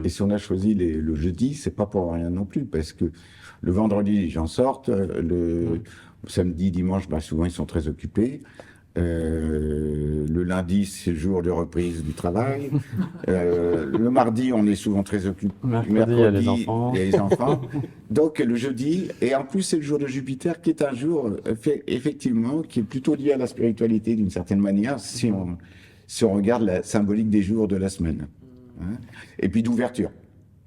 Et si on a choisi le jeudi, c'est pas pour rien non plus, parce que le vendredi, les gens sortent, le samedi, dimanche, souvent ils sont très occupés. Le lundi, c'est le jour de reprise du travail. Le mardi, on est souvent très occupé. Mercredi, il y a les enfants. Il y a les enfants. Donc le jeudi, et en plus c'est le jour de Jupiter, qui est un jour, effectivement, qui est plutôt lié à la spiritualité d'une certaine manière, si on regarde la symbolique des jours de la semaine. Hein. Et puis d'ouverture.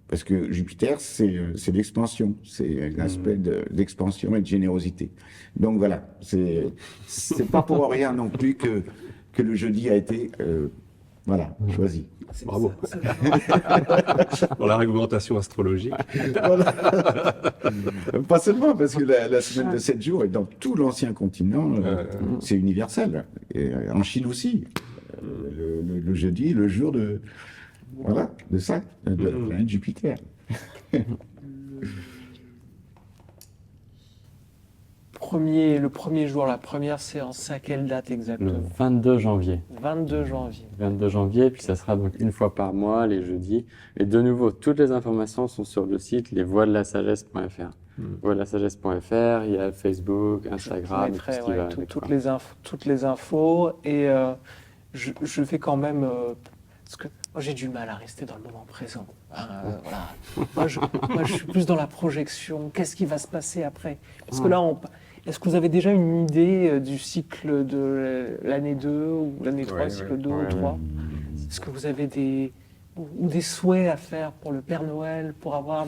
Parce que Jupiter, c'est l'expansion, c'est l'aspect d'expansion et de générosité. Donc voilà, c'est pas pour rien non plus que le jeudi a été choisi. Bravo. Dans la réglementation astrologique. Voilà. Pas seulement, parce que la semaine de 7 jours est dans tout l'ancien continent, c'est universel. Et en Chine aussi. Le jeudi, le jour de la planète Jupiter. Le premier jour, la première séance, c'est à quelle date Le exactement? 22 janvier. 22 janvier. 22 janvier, puis ça sera donc une fois par mois, les jeudis. Et de nouveau, toutes les informations sont sur le site lesvoidelasagesse.fr. Voidelasagesse.fr, il y a Facebook, Instagram, Je mettrai, tout ce qui va avec toutes les infos. Et je vais quand même... parce que moi, j'ai du mal à rester dans le moment présent. Voilà. Moi, je suis plus dans la projection. Qu'est-ce qui va se passer après? Parce que là, est-ce que vous avez déjà une idée du cycle de l'année 2 ou l'année 3, cycle 2 ou 3? Est-ce que vous avez des souhaits à faire pour le Père Noël, pour avoir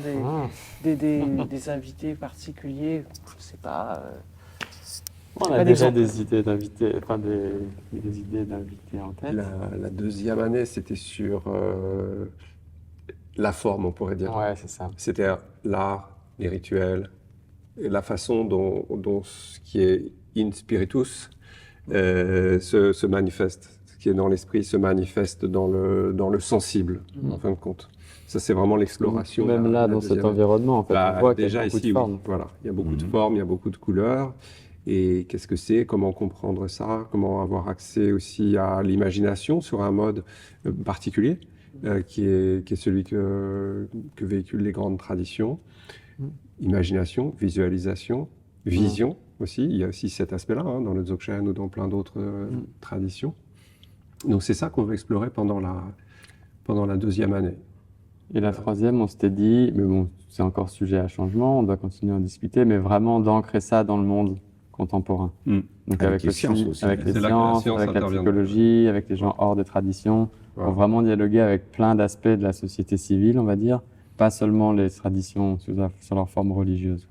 des invités particuliers? Je ne sais pas. On a déjà des idées d'invités, enfin des idées d'invités en tête. La deuxième année, c'était sur la forme, on pourrait dire. Ouais, c'est ça. C'était l'art, les rituels, et la façon dont ce qui est in spiritus se manifeste. Ce qui est dans l'esprit se manifeste dans le sensible, en fin de compte. Ça, c'est vraiment l'exploration. Même là, dans cet environnement, en fait, on voit qu'il y a beaucoup de formes. Voilà, il y a beaucoup de formes, il y a beaucoup de couleurs. Et qu'est-ce que c'est? Comment comprendre ça? Comment avoir accès aussi à l'imagination sur un mode particulier qui est celui que véhiculent les grandes traditions. Imagination, visualisation, vision aussi. Il y a aussi cet aspect-là dans le Dzogchen ou dans plein d'autres traditions. Donc c'est ça qu'on veut explorer pendant la deuxième année. Et la troisième, on s'était dit, mais bon, c'est encore sujet à changement, on doit continuer à en discuter, mais vraiment d'ancrer ça dans le monde contemporain. Donc avec les sciences aussi. avec les C'est là que la sciences, science avec la intervient. psychologie, avec les gens hors des traditions, pour vraiment dialoguer avec plein d'aspects de la société civile, on va dire, pas seulement les traditions sur leur forme religieuse.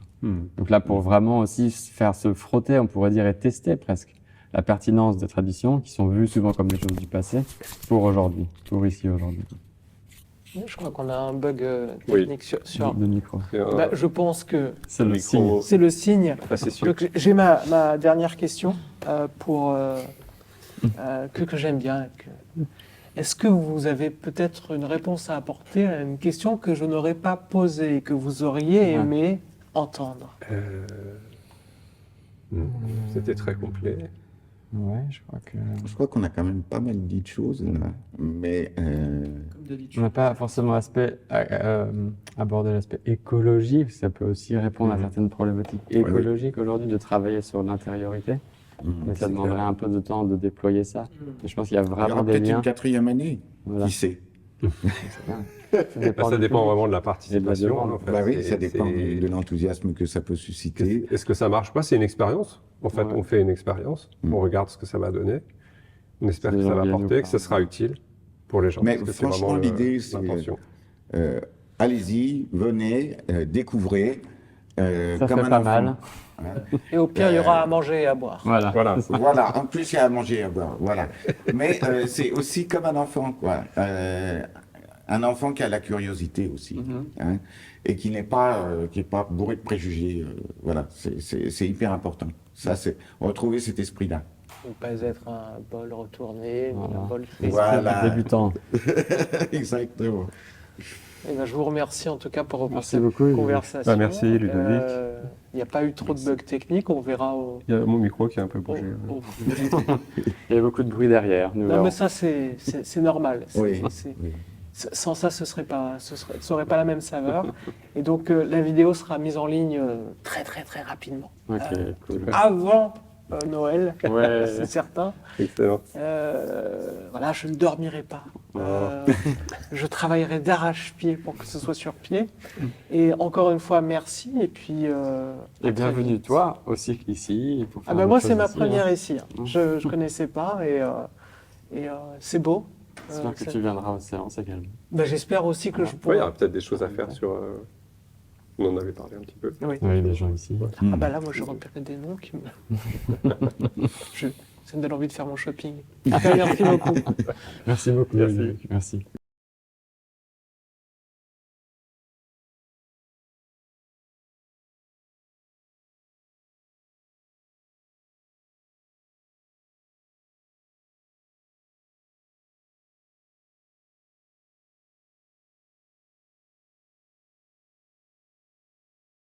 Donc là, pour vraiment aussi faire se frotter, on pourrait dire, et tester presque la pertinence des traditions qui sont vues souvent comme des choses du passé pour aujourd'hui, pour ici aujourd'hui. Je crois qu'on a un bug technique sur... Le micro. je pense que C'est le signe. c'est le signe. C'est sûr. Donc, j'ai ma dernière question que j'aime bien. Est-ce que vous avez peut-être une réponse à apporter à une question que je n'aurais pas posée, que vous auriez aimé entendre? C'était très complet. Ouais, Je crois qu'on a quand même pas mal dit de choses, là, mais... On n'a pas forcément abordé l'aspect écologie, parce que ça peut aussi répondre à certaines problématiques écologiques aujourd'hui, de travailler sur l'intériorité. Mais ça demanderait un peu de temps de déployer ça. Et je pense qu'il y a Il y vraiment aura des peut-être liens. une quatrième année, Voilà. qui sait? Ça dépend vraiment de la participation. demande. En fait. Oui, ça dépend de l'enthousiasme que ça peut susciter. Est-ce que ça marche pas? C'est une expérience. En fait, on fait une expérience, on regarde ce que ça va donner, on espère que ça va apporter, que ça sera utile pour les gens. Mais parce que c'est franchement, vraiment l'idée, c'est l'intention. allez-y, venez, découvrez. Ça comme fait un pas enfant. mal. Et au pire, il y aura à manger et à boire. Voilà. Voilà, en plus il y a à manger et à boire. Voilà. Mais c'est aussi comme un enfant, quoi. Un enfant qui a la curiosité aussi, hein, et qui n'est pas bourré de préjugés. Voilà, c'est hyper important. Ça, c'est retrouver cet esprit-là. Ne pas être un bol retourné, Voilà. un bol fait. Voilà. Débutant. Exactement. Eh ben, je vous remercie en tout cas pour Merci cette beaucoup. Ludovic. conversation. Merci, Ludovic. Il n'y a pas eu trop de bugs techniques, on verra Il y a mon micro qui a un peu au- bougé. au- Il y a beaucoup de bruit derrière. Nous Non, verrons. mais ça, c'est normal. Oui. Oui. Sans ça, ça aurait pas la même saveur. Et donc, la vidéo sera mise en ligne très, très, très rapidement. Ok, cool. Avant Noël, Ouais. c'est certain. Excellent. Voilà, je ne dormirai pas. Je travaillerai d'arrache-pied pour que ce soit sur pied. Et encore une fois, merci. Et puis. Et bienvenue toi aussi ici. Pour faire Ah bah autre moi, chose c'est ma ici, première hein. ici. Je ne connaissais pas et c'est beau. J'espère que ça- tu viendras aux séances également. Bah, j'espère aussi que je Ouais, il pourrai. y aura peut-être des choses à faire sur. On en avait parlé un petit peu. Oui. Oui, des gens ici. Ah bah là, moi, je repérais des noms qui me. Ça me donne envie de faire mon shopping. Merci beaucoup. Merci beaucoup. Merci. Ludovic. Merci.